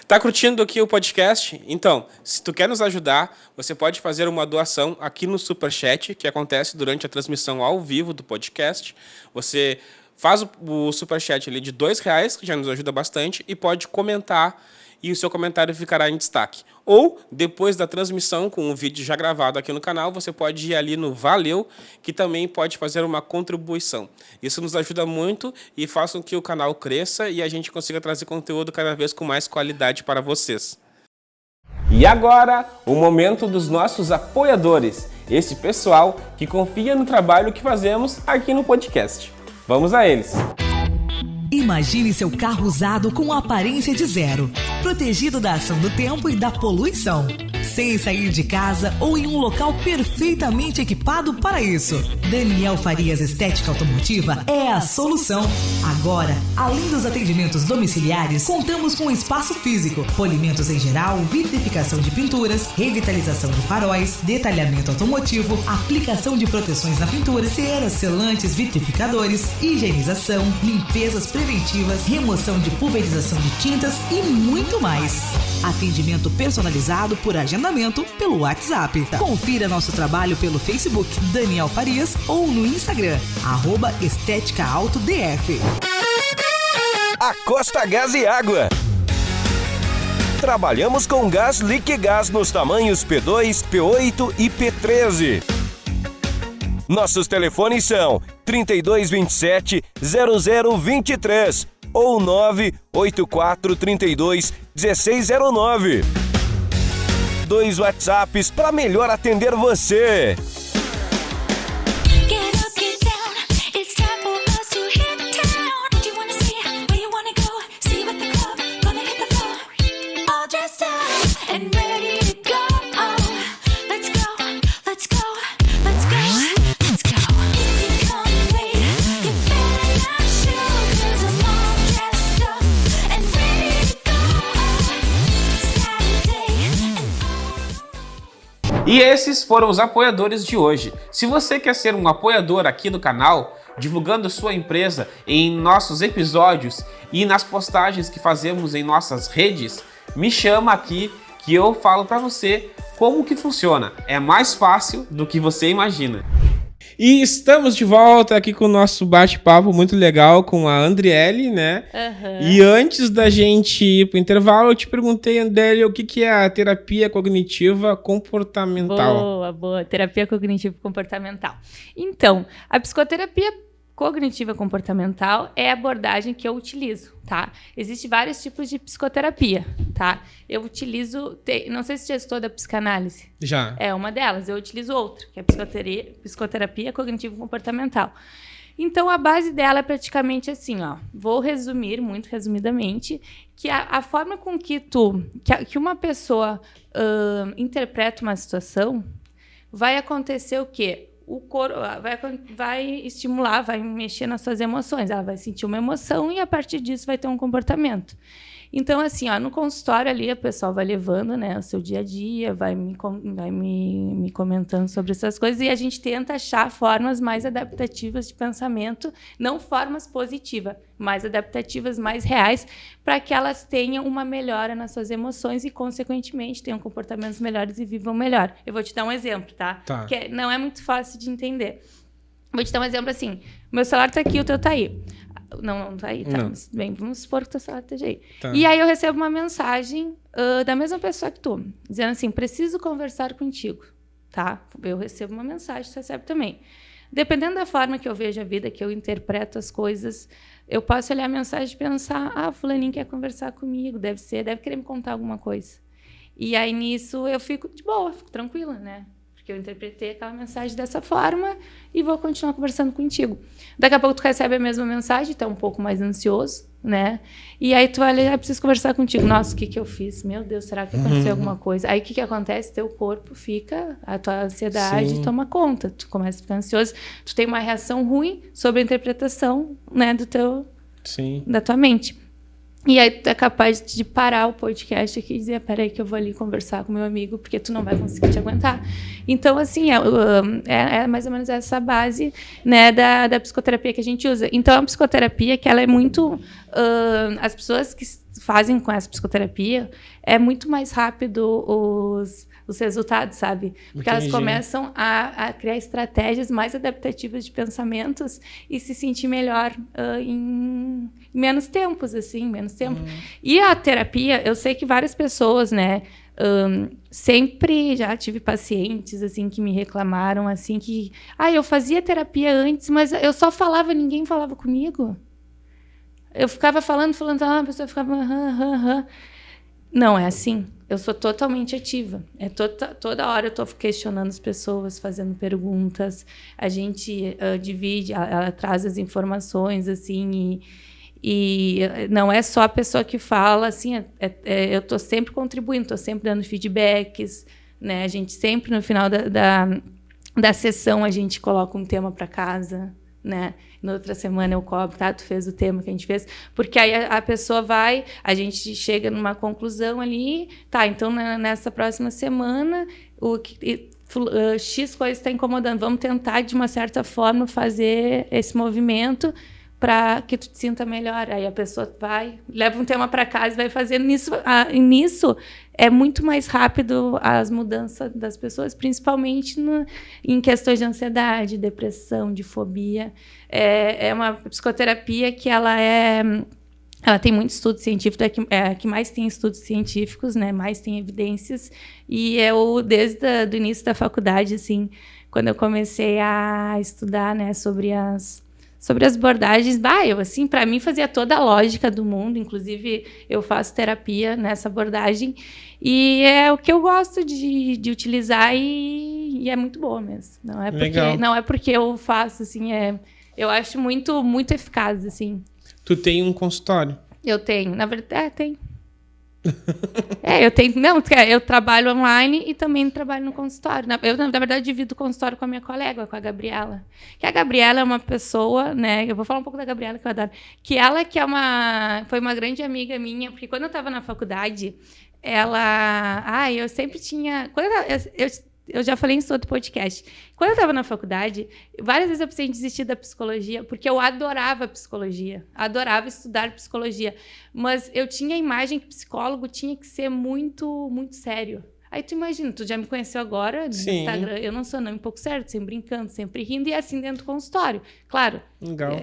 Tá curtindo aqui o podcast? Então, se tu quer nos ajudar, você pode fazer uma doação aqui no Superchat, que acontece durante a transmissão ao vivo do podcast. Você faz o Superchat ali de R$2, que já nos ajuda bastante, e pode comentar, e o seu comentário ficará em destaque. Ou, depois da transmissão, com um vídeo já gravado aqui no canal, você pode ir ali no Valeu, que também pode fazer uma contribuição. Isso nos ajuda muito e faz com que o canal cresça e a gente consiga trazer conteúdo cada vez com mais qualidade para vocês. E agora, o momento dos nossos apoiadores. Esse pessoal que confia no trabalho que fazemos aqui no podcast. Vamos a eles! Imagine seu carro usado com aparência de zero, protegido da ação do tempo e da poluição, sem sair de casa ou em um local perfeitamente equipado para isso. Daniel Farias Estética Automotiva é a solução. Agora, além dos atendimentos domiciliares, contamos com espaço físico, polimentos em geral, vitrificação de pinturas, revitalização de faróis, detalhamento automotivo, aplicação de proteções na pintura, ceras, selantes, vitrificadores, higienização, limpezas preventivas, remoção de pulverização de tintas e muito mais. Atendimento personalizado por agendamento pelo WhatsApp. Confira nosso trabalho pelo Facebook Daniel Farias ou no Instagram @estéticaautodf. A Costa Gás e Água. Trabalhamos com gás Liquigás nos tamanhos P2, P8 e P13. Nossos telefones são 3227-0023 ou 98432-1609. 2 WhatsApps para melhor atender você. E esses foram os apoiadores de hoje. Se você quer ser um apoiador aqui do canal, divulgando sua empresa em nossos episódios e nas postagens que fazemos em nossas redes, me chama aqui que eu falo para você como que funciona. É mais fácil do que você imagina. E estamos de volta aqui com o nosso bate-papo muito legal com a Andriele, né? Uhum. E antes da gente ir pro intervalo, eu te perguntei, Andriele, o que é a terapia cognitiva comportamental? Boa. Terapia cognitivo-comportamental. Então, a psicoterapia cognitiva comportamental é a abordagem que eu utilizo, tá? Existem vários tipos de psicoterapia, tá? Eu utilizo, não sei se já estou da psicanálise. Já. É uma delas, eu utilizo outra, que é a psicoterapia cognitivo comportamental. Então, a base dela é praticamente assim, ó. Vou resumir, muito resumidamente, que a forma com que uma pessoa interpreta uma situação, vai acontecer o quê? O corpo vai estimular, vai mexer nas suas emoções. Ela vai sentir uma emoção e, a partir disso, vai ter um comportamento. Então, assim, ó, no consultório ali, o pessoal vai levando, né, o seu dia a dia, vai me comentando sobre essas coisas e a gente tenta achar formas mais adaptativas de pensamento, não formas positivas, mais adaptativas, mais reais, para que elas tenham uma melhora nas suas emoções e, consequentemente, tenham comportamentos melhores e vivam melhor. Eu vou te dar um exemplo, tá? Que não é muito fácil de entender. Vou te dar um exemplo assim. Meu celular tá aqui, o teu tá aí. Não tá aí, tá? Bem, vamos supor que o teu celular esteja aí. Tá. E aí eu recebo uma mensagem da mesma pessoa que tu, dizendo assim, preciso conversar contigo, tá? Eu recebo uma mensagem, tu recebe também. Dependendo da forma que eu vejo a vida, que eu interpreto as coisas, eu posso olhar a mensagem e pensar, fulaninho quer conversar comigo, deve querer me contar alguma coisa. E aí, nisso, eu fico de boa, fico tranquila, né? porque eu interpretei aquela mensagem dessa forma e vou continuar conversando contigo. Daqui a pouco tu recebe a mesma mensagem, tu é um pouco mais ansioso, né? E aí tu olha, preciso conversar contigo. Nossa, o que eu fiz? Meu Deus, será que aconteceu alguma coisa? Aí o que acontece? Teu corpo fica, a tua ansiedade toma conta. Tu começa a ficar ansioso, tu tem uma reação ruim sobre a interpretação, né, da tua mente. E aí tu é capaz de parar o podcast aqui e dizer, peraí que eu vou ali conversar com meu amigo, porque tu não vai conseguir te aguentar. Então, assim, é mais ou menos essa base, né, da psicoterapia que a gente usa. Então, é uma psicoterapia que ela é muito... as pessoas que fazem com essa psicoterapia, é muito mais rápido os resultados, sabe? Porque elas começam a criar estratégias mais adaptativas de pensamentos e se sentir melhor em menos tempos, assim, menos tempo. E a terapia, eu sei que várias pessoas, né, sempre já tive pacientes, assim, que me reclamaram, assim, que... eu fazia terapia antes, mas eu só falava, ninguém falava comigo. Eu ficava falando, a pessoa ficava... Não é assim. Eu sou totalmente ativa. Toda hora eu estou questionando as pessoas, fazendo perguntas. A gente divide, ela traz as informações, assim, e não é só a pessoa que fala, assim, eu estou sempre contribuindo, estou sempre dando feedbacks, né? A gente sempre, no final da sessão, a gente coloca um tema para casa, né? Na outra semana eu cobro, tá? Tu fez o tema que a gente fez. Porque aí a pessoa vai, a gente chega numa conclusão ali, tá, então nessa próxima semana, X coisa está incomodando. Vamos tentar, de uma certa forma, fazer esse movimento para que tu te sinta melhor. Aí a pessoa vai, leva um tema para casa e vai fazendo. Nisso é muito mais rápido as mudanças das pessoas, principalmente em questões de ansiedade, depressão, de fobia. É uma psicoterapia que ela tem muito estudo científico, é a que mais tem estudos científicos, né? Mais tem evidências. E desde o início da faculdade, assim, quando eu comecei a estudar, né, sobre as abordagens, assim, para mim fazia toda a lógica do mundo. Inclusive, eu faço terapia nessa abordagem e é o que eu gosto de utilizar e é muito boa mesmo. Não é porque eu faço, assim, eu acho muito, muito eficaz, assim. Tu tem um consultório? Eu tenho, na verdade, tenho. Eu tenho. Não, eu trabalho online e também trabalho no consultório. Eu, na verdade, divido o consultório com a minha colega, com a Gabriela. Que a Gabriela é uma pessoa, né? Eu vou falar um pouco da Gabriela, que eu adoro. Que ela foi uma grande amiga minha, porque quando eu estava na faculdade, eu sempre tinha. Eu já falei isso em outro podcast. Quando eu estava na faculdade, várias vezes eu precisei desistir da psicologia, porque eu adorava psicologia, adorava estudar psicologia. Mas eu tinha a imagem que psicólogo tinha que ser muito, muito sério. Aí tu imagina, tu já me conheceu agora no Instagram, eu não sou um pouco sério, sempre brincando, sempre rindo, e assim dentro do consultório. Claro,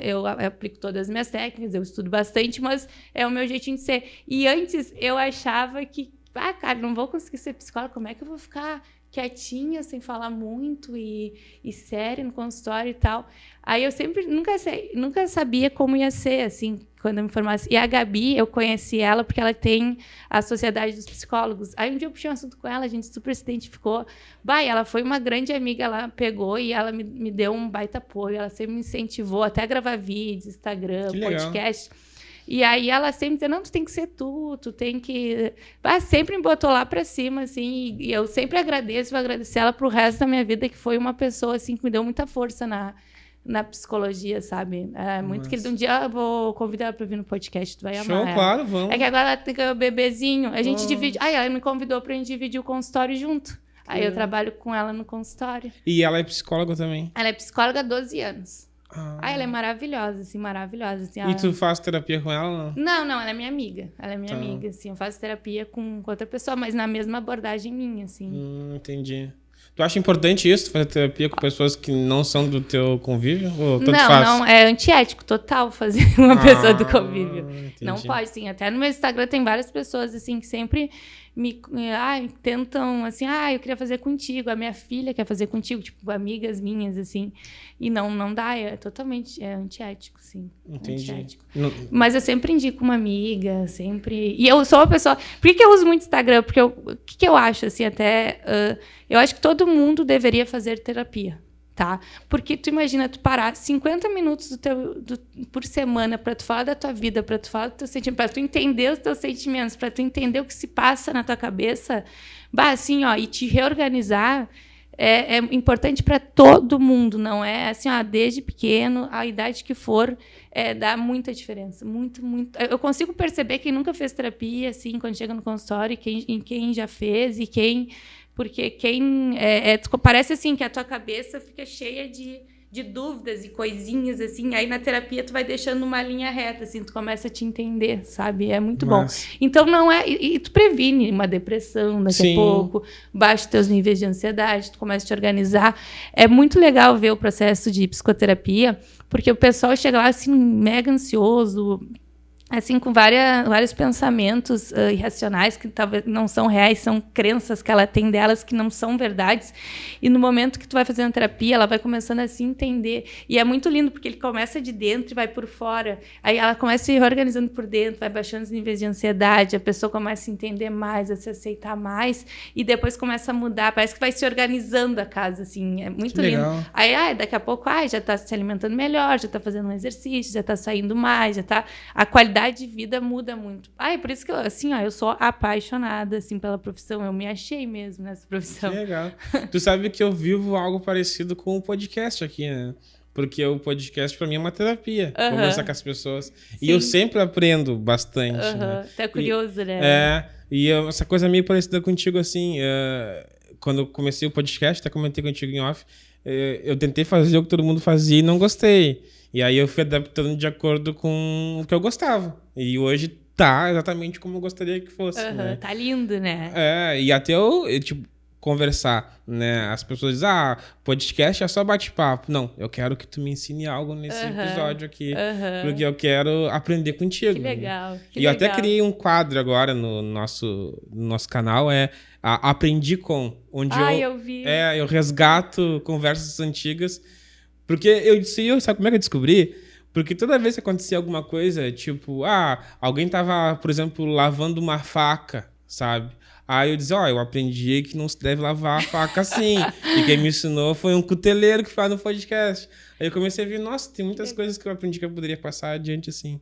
eu aplico todas as minhas técnicas, eu estudo bastante, mas é o meu jeitinho de ser. E antes eu achava que, cara, não vou conseguir ser psicóloga, como é que eu vou ficar quietinha, sem falar muito e séria no consultório e tal. Aí eu nunca sabia como ia ser, assim, quando eu me formasse. E a Gabi, eu conheci ela porque ela tem a Sociedade dos Psicólogos. Aí um dia eu puxei um assunto com ela, a gente super se identificou. Ela foi uma grande amiga, ela pegou e ela me deu um baita apoio, ela sempre me incentivou até a gravar vídeos, Instagram, podcast. E aí ela sempre dizia, não, tu tem que ser tu tem que... sempre me botou lá pra cima, assim, e eu sempre vou agradecer ela pro resto da minha vida, que foi uma pessoa, assim, que me deu muita força na psicologia, sabe? É muito querida. Um dia eu vou convidar ela pra vir no podcast, tu vai amar ela. Claro, vamos. É que agora ela tem o bebezinho, a gente divide... ela me convidou pra gente dividir o consultório junto. Aí eu trabalho com ela no consultório. E ela é psicóloga também? Ela é psicóloga há 12 anos. Ela é maravilhosa, assim, maravilhosa. Assim, E tu faz terapia com ela, não? Não, ela é minha amiga. Ela é minha amiga, assim. Eu faço terapia com outra pessoa, mas na mesma abordagem minha, assim. Entendi. Tu acha importante isso, fazer terapia com pessoas que não são do teu convívio? Ou tanto faz? Não, é antiético total fazer uma pessoa do convívio. Entendi. Não pode, sim. Até no meu Instagram tem várias pessoas, assim, que sempre tentam assim, eu queria fazer contigo, a minha filha quer fazer contigo, tipo, amigas minhas, assim, e não dá, é totalmente antiético, sim. Entendi. Antiético. Mas eu sempre indico uma amiga, sempre, e eu sou uma pessoa, por que eu uso muito Instagram? Porque o que eu acho, assim, eu acho que todo mundo deveria fazer terapia. Tá? Porque tu imagina tu parar 50 minutos por semana para tu falar da tua vida, para tu falar do teu sentimento, para tu entender os teus sentimentos, para tu entender o que se passa na tua cabeça, assim, e te reorganizar é importante para todo mundo, não é assim, desde pequeno, a idade que for, dá muita diferença, muito, muito. Eu consigo perceber quem nunca fez terapia, assim, quando chega no consultório, quem já fez e quem... Porque parece assim que a tua cabeça fica cheia de dúvidas e coisinhas, assim. Aí na terapia tu vai deixando uma linha reta, assim, tu começa a te entender, sabe? É muito bom. Então não é... E tu previne uma depressão daqui a pouco, baixa os teus níveis de ansiedade, tu começa a te organizar. É muito legal ver o processo de psicoterapia, porque o pessoal chega lá assim, mega ansioso, assim, com vários pensamentos irracionais que talvez não são reais, são crenças que ela tem delas que não são verdades. E no momento que tu vai fazendo terapia, ela vai começando a se entender. E é muito lindo, porque ele começa de dentro e vai por fora. Aí ela começa a se reorganizando por dentro, vai baixando os níveis de ansiedade, a pessoa começa a se entender mais, a se aceitar mais, e depois começa a mudar. Parece que vai se organizando a casa, assim. É muito lindo. Legal. Aí, daqui a pouco, já está se alimentando melhor, já está fazendo um exercício, já está saindo mais, já está... A qualidade de vida muda muito. Por isso que eu, assim, eu sou apaixonada, assim, pela profissão. Eu me achei mesmo nessa profissão. Que legal. Tu sabe que eu vivo algo parecido com o podcast aqui, né? Porque o podcast, pra mim, é uma terapia. Conversar com as pessoas. Sim. E eu sempre aprendo bastante. Né? Tu é curioso, né? E essa coisa meio parecida contigo, assim... quando eu comecei o podcast, até comentei contigo em off, eu tentei fazer o que todo mundo fazia e não gostei. E aí eu fui adaptando de acordo com o que eu gostava. E hoje tá exatamente como eu gostaria que fosse. Né? Tá lindo, né? E até eu tipo, conversar, né? As pessoas dizem, podcast é só bate-papo. Não, eu quero que tu me ensine algo nesse episódio aqui. Porque eu quero aprender contigo. Que legal. E eu até criei um quadro agora no nosso canal, Aprendi Com, onde eu vi. Eu resgato conversas antigas. Porque sabe como é que eu descobri? Porque toda vez que acontecia alguma coisa, tipo, alguém tava, por exemplo, lavando uma faca, sabe? Aí eu dizia, eu aprendi que não se deve lavar a faca assim. E quem me ensinou foi um cuteleiro que faz no podcast. Aí eu comecei a ver, nossa, tem muitas coisas que eu aprendi que eu poderia passar adiante assim.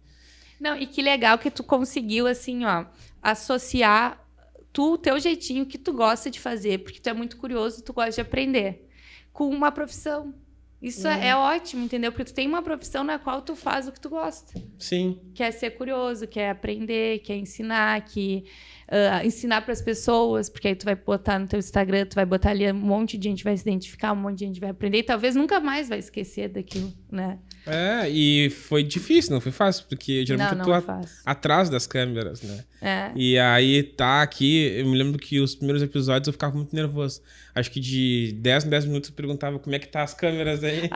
Não, e que legal que tu conseguiu, assim, associar o teu jeitinho que tu gosta de fazer, porque tu é muito curioso, tu gosta de aprender, com uma profissão. Isso é ótimo, entendeu? Porque tu tem uma profissão na qual tu faz o que tu gosta. Sim. Quer ser curioso, quer aprender, quer ensinar, ensinar para as pessoas, porque aí tu vai botar no teu Instagram, tu vai botar ali, um monte de gente vai se identificar, um monte de gente vai aprender e talvez nunca mais vai esquecer daquilo, né? E foi difícil, não foi fácil, porque geralmente eu tô atrás das câmeras, né? E aí aqui, eu me lembro que os primeiros episódios eu ficava muito nervoso. Acho que de 10 em 10 minutos eu perguntava como é que tá as câmeras aí.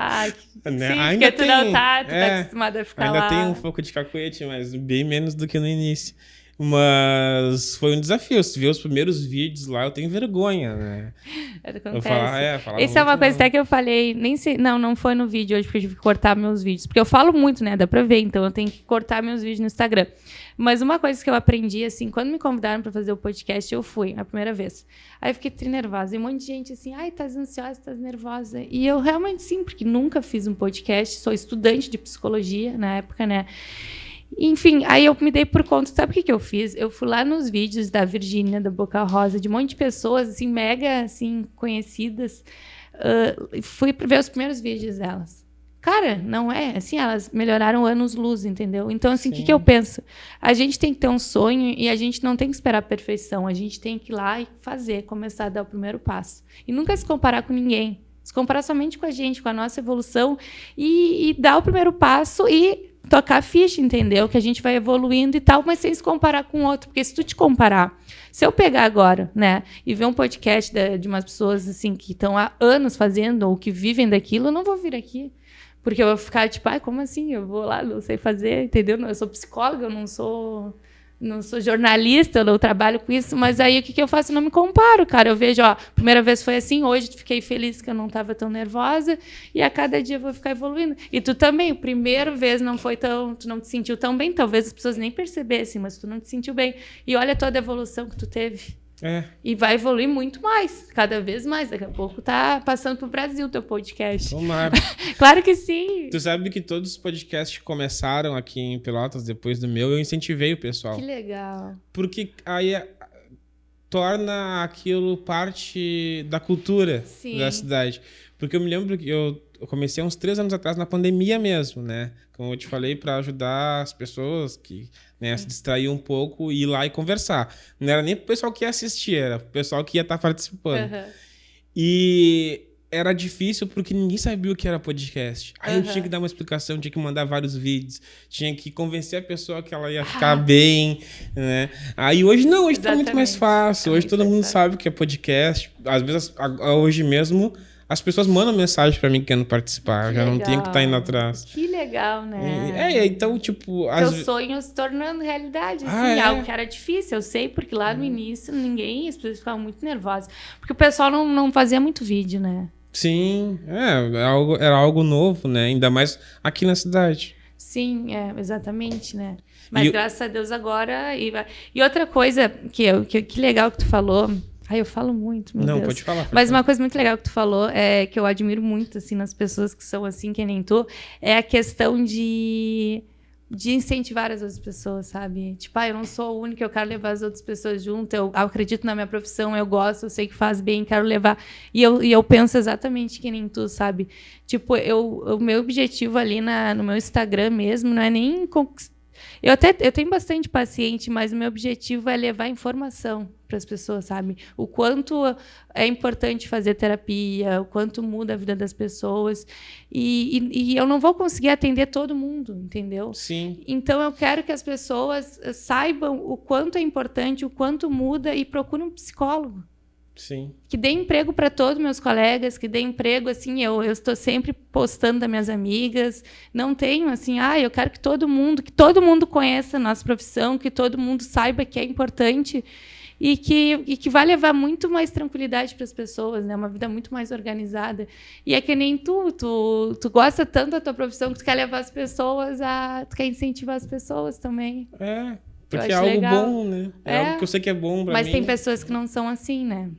Né? Sim, ainda porque tu não tá acostumado a ficar ainda lá. Ainda tem um pouco de cacuete, mas bem menos do que no início. Mas foi um desafio. Se ver os primeiros vídeos lá, eu tenho vergonha, né? Acontece. Essa é uma coisa até que eu falei, nem sei, não foi no vídeo hoje, porque eu tive que cortar meus vídeos. Porque eu falo muito, né? Dá pra ver, então eu tenho que cortar meus vídeos no Instagram. Mas uma coisa que eu aprendi, assim, quando me convidaram pra fazer o podcast, eu fui, a primeira vez. Aí eu fiquei nervosa. E um monte de gente assim, estás ansiosa, estás nervosa. E eu realmente sim, porque nunca fiz um podcast, sou estudante de psicologia na época, né? Enfim, aí eu me dei por conta, sabe o que eu fiz? Eu fui lá nos vídeos da Virgínia, da Boca Rosa, de um monte de pessoas, assim, mega, assim, conhecidas. Fui ver os primeiros vídeos delas. Cara, não é, assim, elas melhoraram anos-luz, entendeu? Então, assim, o que eu penso? A gente tem que ter um sonho e a gente não tem que esperar a perfeição, a gente tem que ir lá e fazer, começar a dar o primeiro passo. E nunca se comparar com ninguém, se comparar somente com a gente, com a nossa evolução e dar o primeiro passo e tocar a ficha, entendeu? Que a gente vai evoluindo e tal, mas sem se comparar com o outro. Porque se tu te comparar, se eu pegar agora, né, e ver um podcast de umas pessoas assim que estão há anos fazendo ou que vivem daquilo, eu não vou vir aqui. Porque eu vou ficar tipo, como assim? Eu vou lá, não sei fazer, entendeu? Eu sou psicóloga, eu não sou não sou jornalista, eu não trabalho com isso, mas aí o que eu faço? Eu não me comparo, cara. Eu vejo, primeira vez foi assim, hoje fiquei feliz que eu não estava tão nervosa e a cada dia eu vou ficar evoluindo. E tu também, a primeira vez não foi tu não te sentiu tão bem, talvez as pessoas nem percebessem, mas tu não te sentiu bem. E olha toda a evolução que tu teve. E vai evoluir muito mais, cada vez mais. Daqui a pouco tá passando pro Brasil teu podcast. Tomara. Claro que sim. Tu sabe que todos os podcasts que começaram aqui em Pelotas, depois do meu, eu incentivei o pessoal. Que legal. Porque aí torna aquilo parte da cultura da cidade. Porque eu me lembro que eu comecei há uns 3 anos atrás, na pandemia mesmo, né? Como eu te falei, para ajudar as pessoas que se distrair um pouco e ir lá e conversar. Não era nem pro pessoal que ia assistir, era pro pessoal que ia estar participando. E era difícil porque ninguém sabia o que era podcast. Aí eu tinha que dar uma explicação, tinha que mandar vários vídeos, tinha que convencer a pessoa que ela ia ficar bem, né? Aí hoje não, hoje tá muito mais fácil. Hoje todo mundo sabe o que é podcast. Às vezes, hoje mesmo, as pessoas mandam mensagem pra mim querendo participar. Já não tenho que estar indo atrás. Que legal, né? Então, tipo... Teus sonhos se tornando realidade, assim, algo que era difícil, eu sei, porque lá no início as pessoas ficavam muito nervosas. Porque o pessoal não fazia muito vídeo, né? Sim, era algo novo, né? Ainda mais aqui na cidade. Sim, exatamente, né? Mas graças a Deus agora... E outra coisa que legal que tu falou... eu falo muito, meu Deus. Não, pode falar. Mas uma coisa muito legal que tu falou, que eu admiro muito, assim, nas pessoas que são assim, que nem tu, é a questão de incentivar as outras pessoas, sabe? Tipo, eu não sou a única, eu quero levar as outras pessoas junto, eu acredito na minha profissão, eu gosto, eu sei que faz bem, quero levar. E eu penso exatamente que nem tu, sabe? Tipo, o meu objetivo ali no meu Instagram mesmo não é nem conquistar. Eu tenho bastante paciente, mas o meu objetivo é levar informação para as pessoas, sabe? O quanto é importante fazer terapia, o quanto muda a vida das pessoas. E eu não vou conseguir atender todo mundo, entendeu? Sim. Então, eu quero que as pessoas saibam o quanto é importante, o quanto muda e procurem um psicólogo. Sim. Que dê emprego para todos meus colegas, que dê emprego, assim, eu estou sempre postando das minhas amigas, não tenho, assim, eu quero que todo mundo conheça a nossa profissão, que todo mundo saiba que é importante e que vai levar muito mais tranquilidade para as pessoas, né? Uma vida muito mais organizada. E é que nem tu gosta tanto da tua profissão que tu quer levar as pessoas tu quer incentivar as pessoas também. Porque é algo legal. Bom, né? É algo que eu sei que é bom para mim. Mas tem pessoas que não são assim, né?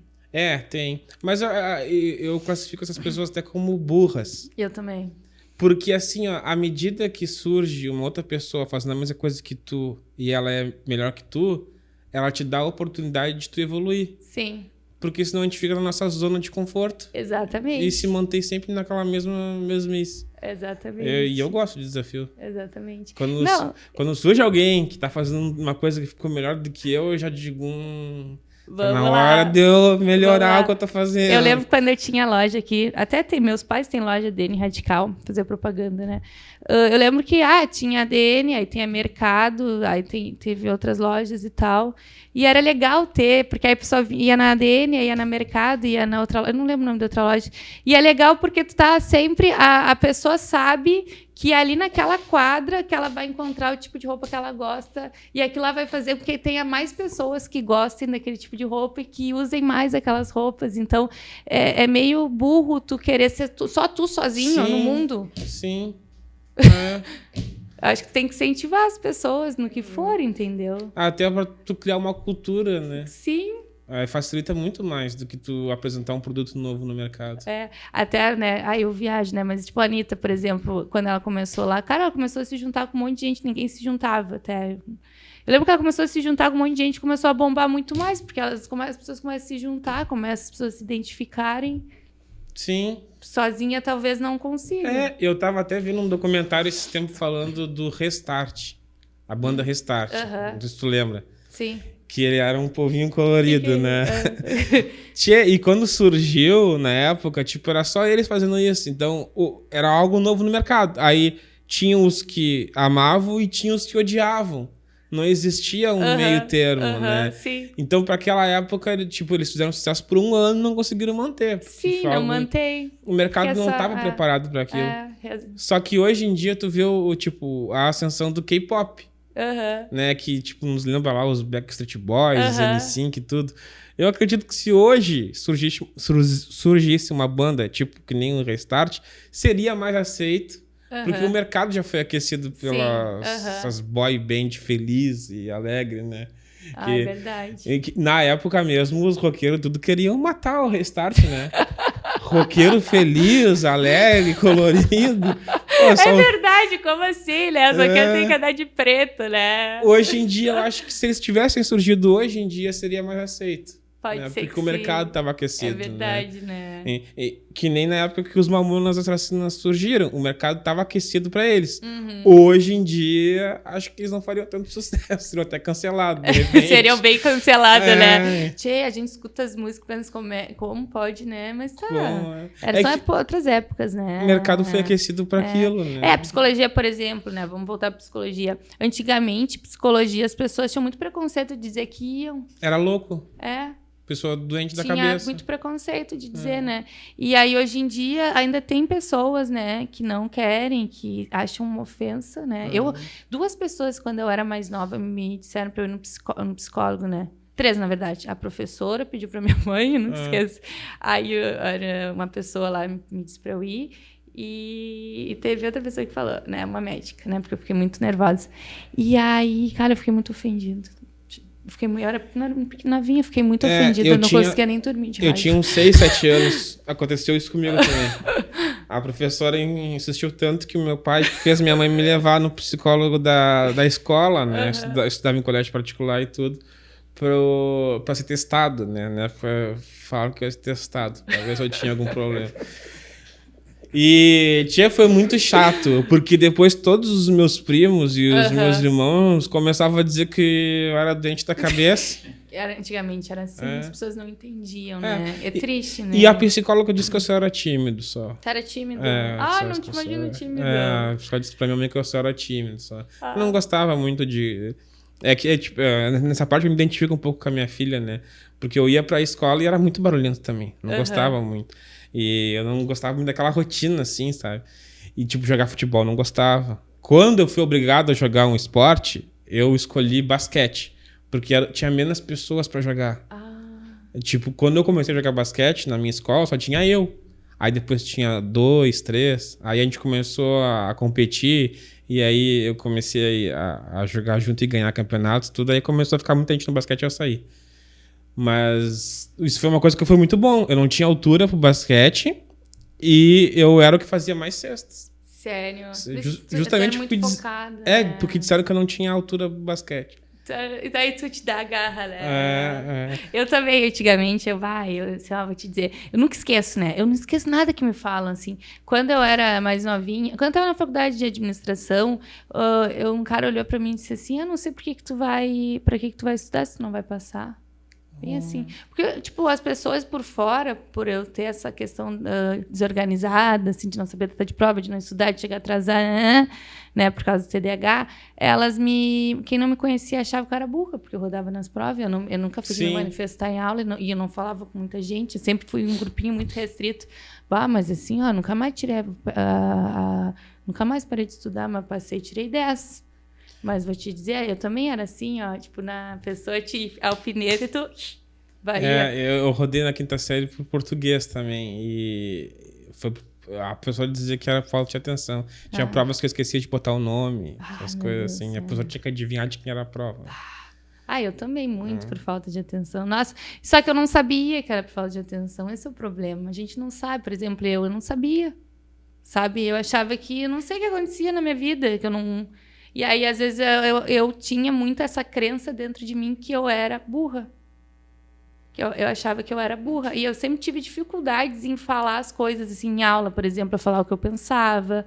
Tem. Mas eu classifico essas pessoas até como burras. Eu também. Porque, assim, à medida que surge uma outra pessoa fazendo a mesma coisa que tu e ela é melhor que tu, ela te dá a oportunidade de tu evoluir. Sim. Porque senão a gente fica na nossa zona de conforto. Exatamente. E se mantém sempre naquela mesmice. Exatamente. E eu gosto de desafio. Exatamente. Quando surge alguém que tá fazendo uma coisa que ficou melhor do que eu já digo... Vamos hora de eu melhorar o que eu tô fazendo. Eu lembro quando eu tinha loja aqui, meus pais têm loja ADN Radical, fazer propaganda, né? Eu lembro que tinha ADN, aí tem a Mercado, aí teve outras lojas e tal. E era legal ter, porque aí a pessoa ia na ADN, ia na Mercado, ia na outra loja, eu não lembro o nome da outra loja. E é legal porque tu tá sempre, a pessoa sabe que ali naquela quadra que ela vai encontrar o tipo de roupa que ela gosta e aquilo lá vai fazer com que tenha mais pessoas que gostem daquele tipo de roupa e que usem mais aquelas roupas. Então, é meio burro tu querer ser só tu sozinho no mundo. Sim. Acho que tem que incentivar as pessoas no que for, entendeu? Até para tu criar uma cultura, né? Sim. Facilita muito mais do que tu apresentar um produto novo no mercado. Até, né? Eu viajo, né? Mas, tipo, a Anitta, por exemplo, quando ela começou lá, cara, ela começou a se juntar com um monte de gente, ninguém se juntava até. Eu lembro que ela começou a se juntar com um monte de gente, começou a bombar muito mais, porque as pessoas começam a se juntar, começam as pessoas a se identificarem. Sim. Sozinha talvez não consiga. Eu tava até vendo um documentário esse tempo falando do Restart, a banda Restart. Não sei se tu lembra. Sim. Que ele era um povinho colorido, né? E quando surgiu, na época, tipo, era só eles fazendo isso. Então, era algo novo no mercado. Aí, tinha os que amavam e tinha os que odiavam. Não existia um meio termo, né? Sim. Então, para aquela época, tipo, eles fizeram sucesso por 1 ano e não conseguiram manter. Sim, não mantém. O mercado não estava preparado para aquilo. Só que hoje em dia, tu vê a ascensão do K-pop. né? Que, tipo, nos lembra lá os Backstreet Boys, N5 e tudo. Eu acredito que se hoje surgisse uma banda, tipo, que nem o Restart, seria mais aceito, porque o mercado já foi aquecido pelas essas boy band feliz e alegre, né? É verdade. Na época mesmo, os roqueiros tudo queriam matar o Restart, né? Roqueiro feliz, alegre, colorido. Pô, É verdade, como assim, né? Os roqueiros têm que andar de preto, né? Hoje em dia, eu acho que se eles tivessem surgido hoje em dia, seria mais aceito. Pode né? ser Porque que o mercado sim. estava aquecido. É verdade, né? Que nem na época que os Mamonas Assassinas surgiram, o mercado estava aquecido para eles. Hoje em dia, acho que eles não fariam tanto sucesso, seriam até cancelados. De repente. Seriam bem cancelados, né? Tchê, a gente escuta as músicas, pensa como pode, né? Mas tá. Era só que outras épocas, né? o mercado foi aquecido para aquilo, né? Psicologia, por exemplo, né? Vamos voltar pra psicologia. Antigamente, psicologia, as pessoas tinham muito preconceito de dizer que iam. Era louco. Pessoa doente da tinha cabeça. muito preconceito de dizer, né? E aí, hoje em dia, ainda tem pessoas, né, que não querem, que acham uma ofensa, né? Duas pessoas, quando eu era mais nova, me disseram pra eu ir no psicólogo, né? 3, na verdade. A professora pediu pra minha mãe, não esqueço. Aí, era uma pessoa lá me disse pra eu ir. E teve outra pessoa que falou, né? Uma médica, né? Porque eu fiquei muito nervosa. E aí, cara, eu fiquei muito ofendida. Eu era novinha, fiquei muito ofendida. Eu não conseguia nem dormir de raiva. Eu tinha uns 6, 7 anos. Aconteceu isso comigo também. A professora insistiu tanto que o meu pai fez minha mãe me levar no psicólogo da escola, né? Eu estudava em colégio particular e tudo. Pra ser testado, né? Falaram que eu ia ser testado. Pra ver se eu tinha algum problema. E foi muito chato, porque depois todos os meus primos e os meus irmãos começavam a dizer que eu era doente da cabeça. Antigamente era assim, as pessoas não entendiam, né? É triste, né? E a psicóloga disse que eu só era tímido, só. Você era tímido? Não te imagino tímido. A psicóloga disse pra minha mãe que eu só era tímido, só. Eu não gostava muito de... nessa parte eu me identifico um pouco com a minha filha, né? Porque eu ia pra escola e era muito barulhento também. Não gostava muito. E eu não gostava muito daquela rotina, assim, sabe? E, tipo, jogar futebol, não gostava. Quando eu fui obrigado a jogar um esporte, eu escolhi basquete. Porque tinha menos pessoas pra jogar. Tipo, quando eu comecei a jogar basquete na minha escola, só tinha eu. Aí depois tinha 2, 3. Aí a gente começou a competir. E aí eu comecei a jogar junto e ganhar campeonatos, tudo. Aí começou a ficar muita gente no basquete e eu saí. Mas isso foi uma coisa que foi muito bom. Eu não tinha altura pro basquete e eu era o que fazia mais cestas. Sério? Justamente porque focado, porque disseram que eu não tinha altura pro basquete. E daí tu te dá a garra, né? Eu também, antigamente, vou te dizer, eu nunca esqueço, né? Eu não esqueço nada que me falam, assim. Quando eu era mais novinha, quando eu estava na faculdade de administração, um cara olhou pra mim e disse assim, eu não sei pra que tu vai estudar se tu não vai passar. Bem assim. Porque, tipo, as pessoas por fora, por eu ter essa questão desorganizada, assim, de não saber data de prova, de não estudar, de chegar atrasada, né, por causa do TDAH, quem não me conhecia achava que eu era burra, porque eu rodava nas provas, eu nunca fui me manifestar em aula e eu não falava com muita gente, eu sempre fui um grupinho muito restrito. Mas assim, nunca mais nunca mais parei de estudar, mas tirei 10. Mas vou te dizer, eu também era assim, tipo, na pessoa te alfineta e tu vai. Eu rodei na 5ª série por português também. E a pessoa dizia que era falta de atenção. Tinha provas que eu esquecia de botar o nome, as coisas assim. A pessoa tinha que adivinhar de quem era a prova. Eu também, muito por falta de atenção. Nossa, só que eu não sabia que era por falta de atenção. Esse é o problema. A gente não sabe. Por exemplo, eu não sabia. Sabe? Eu achava que... Eu não sei o que acontecia na minha vida, que eu não... E aí, às vezes, eu tinha muito essa crença dentro de mim que eu era burra. Que eu achava que eu era burra. E eu sempre tive dificuldades em falar as coisas, assim, em aula, por exemplo, a falar o que eu pensava.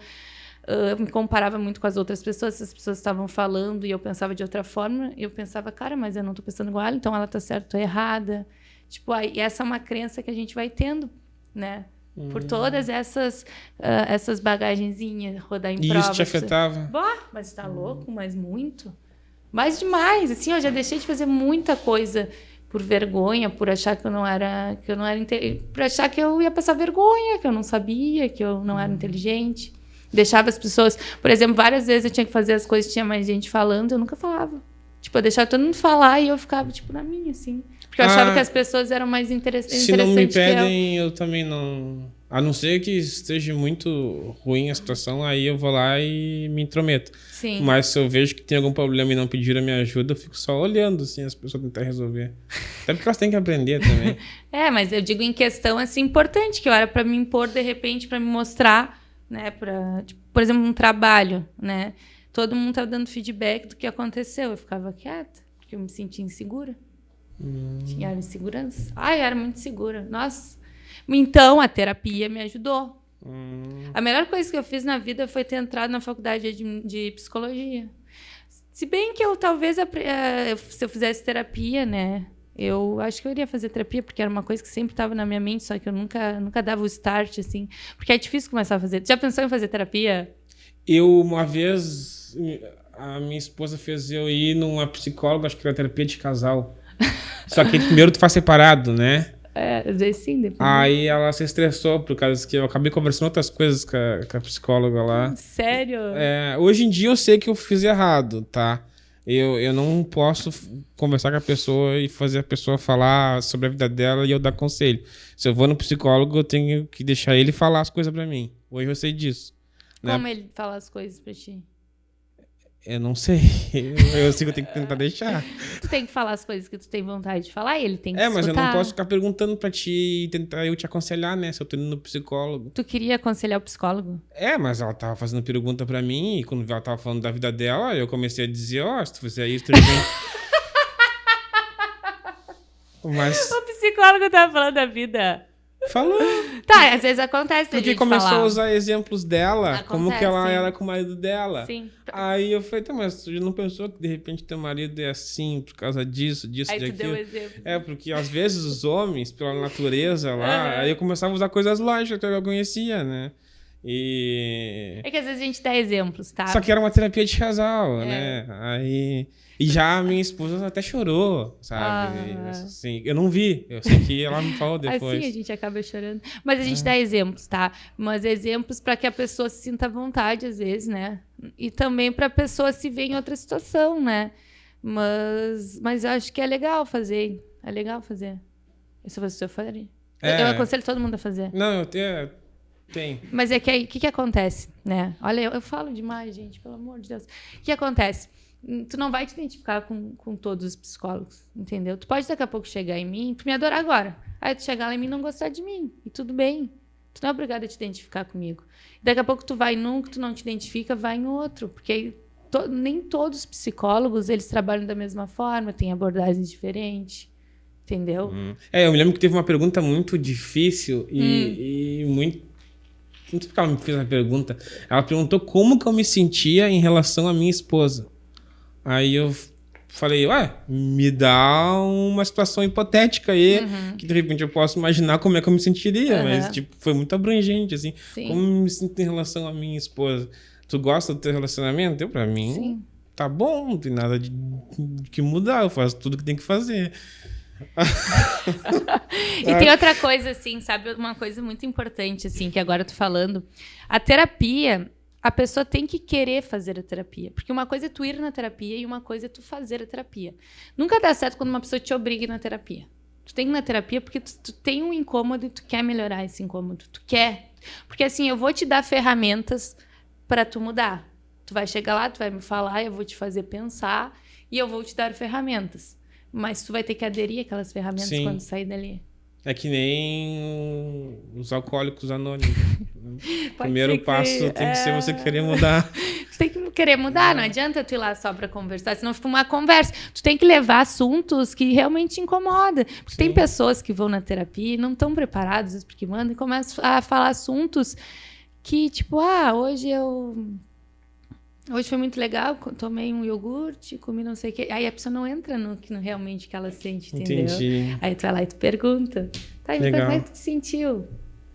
Eu me comparava muito com as outras pessoas. Se as pessoas estavam falando e eu pensava de outra forma, eu pensava, cara, mas eu não estou pensando igual ela, então ela está certa, estou errada. Tipo, aí, essa é uma crença que a gente vai tendo, né? Por todas essas bagagenzinhas, rodar em provas. E isso te afetava? Mas você tá louco? Mas muito. Mas demais. Assim, eu já deixei de fazer muita coisa por vergonha, por achar que eu não era por achar que eu ia passar vergonha, que eu não sabia, que eu não era inteligente. Deixava as pessoas... Por exemplo, várias vezes eu tinha que fazer as coisas, tinha mais gente falando, eu nunca falava. Tipo, eu deixava todo mundo falar e eu ficava, tipo, na minha, assim. Porque eu achava que as pessoas eram mais interessantes que eu. Se não me pedem, eu também não... A não ser que esteja muito ruim a situação, aí eu vou lá e me intrometo. Sim. Mas se eu vejo que tem algum problema e não pediram minha ajuda, eu fico só olhando, assim, as pessoas tentar resolver. Até porque elas têm que aprender também. Mas eu digo em questão, assim, importante, que eu era pra me impor, de repente, pra me mostrar, né, tipo, por exemplo, um trabalho, né? Todo mundo tava dando feedback do que aconteceu. Eu ficava quieta, porque eu me sentia insegura. Tinha insegurança. Eu era muito segura. Nossa. Então, a terapia me ajudou. A melhor coisa que eu fiz na vida foi ter entrado na faculdade de psicologia. Se bem que eu talvez, se eu fizesse terapia, né? Eu acho que eu iria fazer terapia, porque era uma coisa que sempre estava na minha mente, só que eu nunca dava o start, assim. Porque é difícil começar a fazer. Já pensou em fazer terapia? Eu, uma vez, a minha esposa fez eu ir numa psicóloga, acho que era terapia de casal. Só que primeiro tu faz separado, né? Às vezes sim, depois. Aí ela se estressou por causa que eu acabei conversando outras coisas com a psicóloga lá. Sério? Hoje em dia eu sei que eu fiz errado, tá? Eu não posso conversar com a pessoa e fazer a pessoa falar sobre a vida dela e eu dar conselho. Se eu vou no psicólogo, eu tenho que deixar ele falar as coisas pra mim. Hoje eu sei disso. Como né? ele fala as coisas pra ti? Eu não sei. Eu sei que eu tenho que tentar deixar. Tu tem que falar as coisas que tu tem vontade de falar e ele tem que escutar. Mas eu não posso ficar perguntando pra ti e tentar eu te aconselhar, né? Se eu tô indo no psicólogo. Tu queria aconselhar o psicólogo? Mas ela tava fazendo pergunta pra mim e quando ela tava falando da vida dela, eu comecei a dizer, se tu fizer isso, tu bem. Mas... O psicólogo tava falando da vida. Falou. Tá, às vezes acontece. Porque começou a usar exemplos dela, como que ela era com o marido dela. Sim. Aí eu falei, mas tu não pensou que de repente teu marido é assim por causa disso, Aí daquilo? tu deu exemplo. Porque às vezes os homens, pela natureza lá, aí eu começava a usar coisas lógicas que eu conhecia, né? É que às vezes a gente dá exemplos, tá? Só que era uma terapia de casal, né? Aí... E já a minha esposa até chorou, sabe? Assim, eu não vi. Eu sei que ela me falou depois. Assim a gente acaba chorando. Mas a gente dá exemplos, tá? Mas exemplos para que a pessoa se sinta à vontade, às vezes, né? E também para a pessoa se ver em outra situação, né? Mas eu acho que é legal fazer. É legal fazer. Se fosse eu faria. Eu aconselho todo mundo a fazer. Não, tem. Mas é que aí, o que acontece, né? Olha, eu falo demais, gente, pelo amor de Deus. O que acontece? Tu não vai te identificar com todos os psicólogos, entendeu? Tu pode daqui a pouco chegar em mim, tu me adorar agora. Aí tu chegar lá em mim e não gostar de mim. E tudo bem. Tu não é obrigada a te identificar comigo. Daqui a pouco tu vai num que tu não te identifica, vai em outro. Porque nem todos os psicólogos, eles trabalham da mesma forma, têm abordagens diferentes. Entendeu? Eu me lembro que teve uma pergunta muito difícil e muito... Não sei porque ela me fez uma pergunta. Ela perguntou como que eu me sentia em relação à minha esposa. Aí eu falei, me dá uma situação hipotética aí, que de repente eu posso imaginar como é que eu me sentiria, mas tipo, foi muito abrangente, assim. Sim. Como eu me sinto em relação à minha esposa? Tu gosta do teu relacionamento? Pra mim, Sim. Tá bom, não tem nada de que mudar, eu faço tudo que tem que fazer. E tem outra coisa, assim, sabe? Uma coisa muito importante, assim, que agora eu tô falando. A terapia... A pessoa tem que querer fazer a terapia. Porque uma coisa é tu ir na terapia e uma coisa é tu fazer a terapia. Nunca dá certo quando uma pessoa te obriga a ir na terapia. Tu tem que ir na terapia porque tu tem um incômodo e tu quer melhorar esse incômodo. Tu quer. Porque assim, eu vou te dar ferramentas para tu mudar. Tu vai chegar lá, tu vai me falar, eu vou te fazer pensar e eu vou te dar ferramentas. Mas tu vai ter que aderir àquelas ferramentas quando sair dali. É que nem os alcoólicos anônimos. Primeiro passo tem que ser você querer mudar. Tu tem que querer mudar, não adianta tu ir lá só pra conversar, senão fica uma conversa. Tu tem que levar assuntos que realmente te incomodam. Porque tem pessoas que vão na terapia e não estão preparadas, porque mandam e começam a falar assuntos que, tipo, hoje foi muito legal, tomei um iogurte, comi não sei o quê. Aí a pessoa não entra no que realmente que ela sente, entendeu? Entendi. Aí tu vai lá e tu pergunta. Tá, como é que tu te sentiu?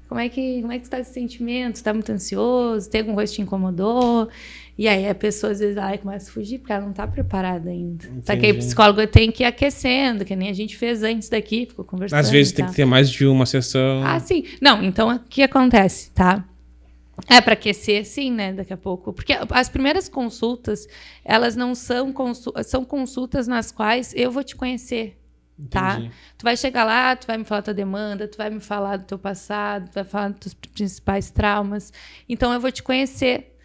Como é que tu tá esse sentimento? Tá muito ansioso? Tem algum coisa que te incomodou? E aí a pessoa às vezes começa a fugir porque ela não tá preparada ainda. Entendi. Só que aí o psicólogo tem que ir aquecendo, que nem a gente fez antes daqui, ficou conversando. Às vezes tem que ter mais de uma sessão. Sim. Não, então o que acontece, tá? Para aquecer, sim, né? Daqui a pouco. Porque as primeiras consultas, elas não são são consultas nas quais eu vou te conhecer. Tá? Tu vai chegar lá, tu vai me falar tua demanda, tu vai me falar do teu passado, tu vai falar dos teus principais traumas. Então, eu vou te conhecer.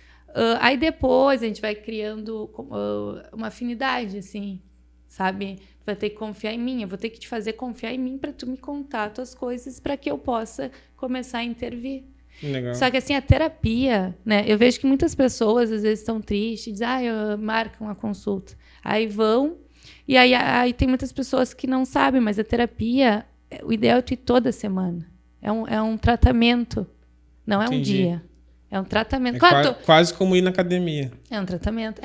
Aí depois a gente vai criando uma afinidade, assim, sabe? Tu vai ter que confiar em mim, eu vou ter que te fazer confiar em mim para tu me contar tuas coisas para que eu possa começar a intervir. Legal. Só que assim, a terapia, né? Eu vejo que muitas pessoas às vezes estão tristes, dizem, marcam a consulta. Aí vão. E aí tem muitas pessoas que não sabem, mas a terapia, o ideal é tu ir toda semana. É um tratamento, não é um dia. É um tratamento. Claro, quase como ir na academia. É um tratamento.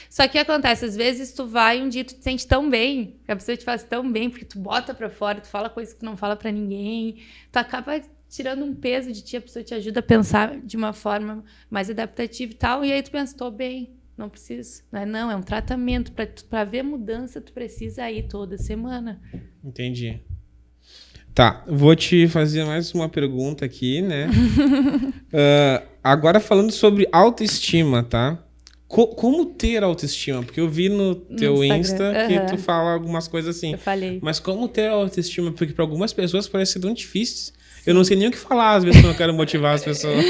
Só que acontece, às vezes tu vai um dia tu te sente tão bem, que a pessoa te faz tão bem, porque tu bota pra fora, tu fala coisas que tu não fala pra ninguém, tu acaba tirando um peso de ti, a pessoa te ajuda a pensar de uma forma mais adaptativa e tal, e aí tu pensa, tô bem. Não preciso. Não, é um tratamento. Para ver mudança, tu precisa ir toda semana. Entendi. Tá, vou te fazer mais uma pergunta aqui, né? Agora falando sobre autoestima, tá? Como ter autoestima? Porque eu vi no teu Insta que tu fala algumas coisas assim. Eu falei. Mas como ter autoestima? Porque para algumas pessoas parece ser tão difícil. Sim. Eu não sei nem o que falar, às vezes, quando eu quero motivar as pessoas.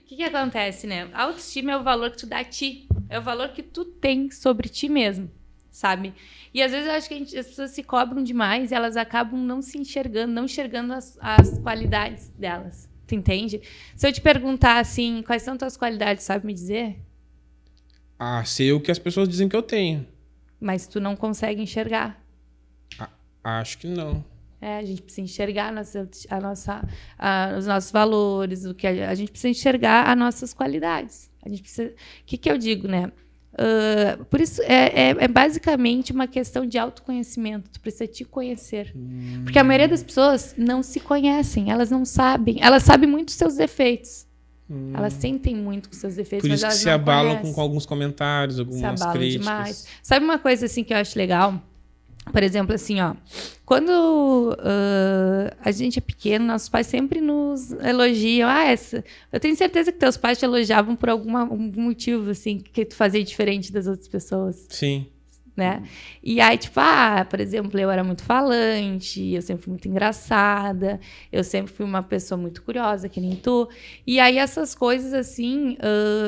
O que acontece, né? A autoestima é o valor que tu dá a ti. É o valor que tu tem sobre ti mesmo, sabe? E às vezes eu acho que as pessoas se cobram demais e elas acabam não se enxergando, não enxergando as qualidades delas. Tu entende? Se eu te perguntar assim, quais são tuas qualidades, sabe me dizer? Sei o que as pessoas dizem que eu tenho. Mas tu não consegue enxergar. Acho que não. A gente precisa enxergar os nossos valores, o que a gente precisa enxergar as nossas qualidades. A gente precisa. O que eu digo, né? Por isso é basicamente uma questão de autoconhecimento. Tu precisa te conhecer. Porque a maioria das pessoas não se conhecem, elas não sabem. Elas sabem muito dos seus defeitos. Elas sentem muito com seus defeitos, por isso mas elas que não se abalam conhecem. com alguns comentários, algumas se abalam críticas. Demais. Sabe uma coisa assim que eu acho legal? Por exemplo, assim, ó, quando a gente é pequeno, nossos pais sempre nos elogiam. Eu tenho certeza que teus pais te elogiavam por algum motivo, assim, que tu fazia diferente das outras pessoas. Sim. Né? E aí, tipo, por exemplo, eu era muito falante, eu sempre fui muito engraçada, eu sempre fui uma pessoa muito curiosa, que nem tu. E aí, essas coisas, assim,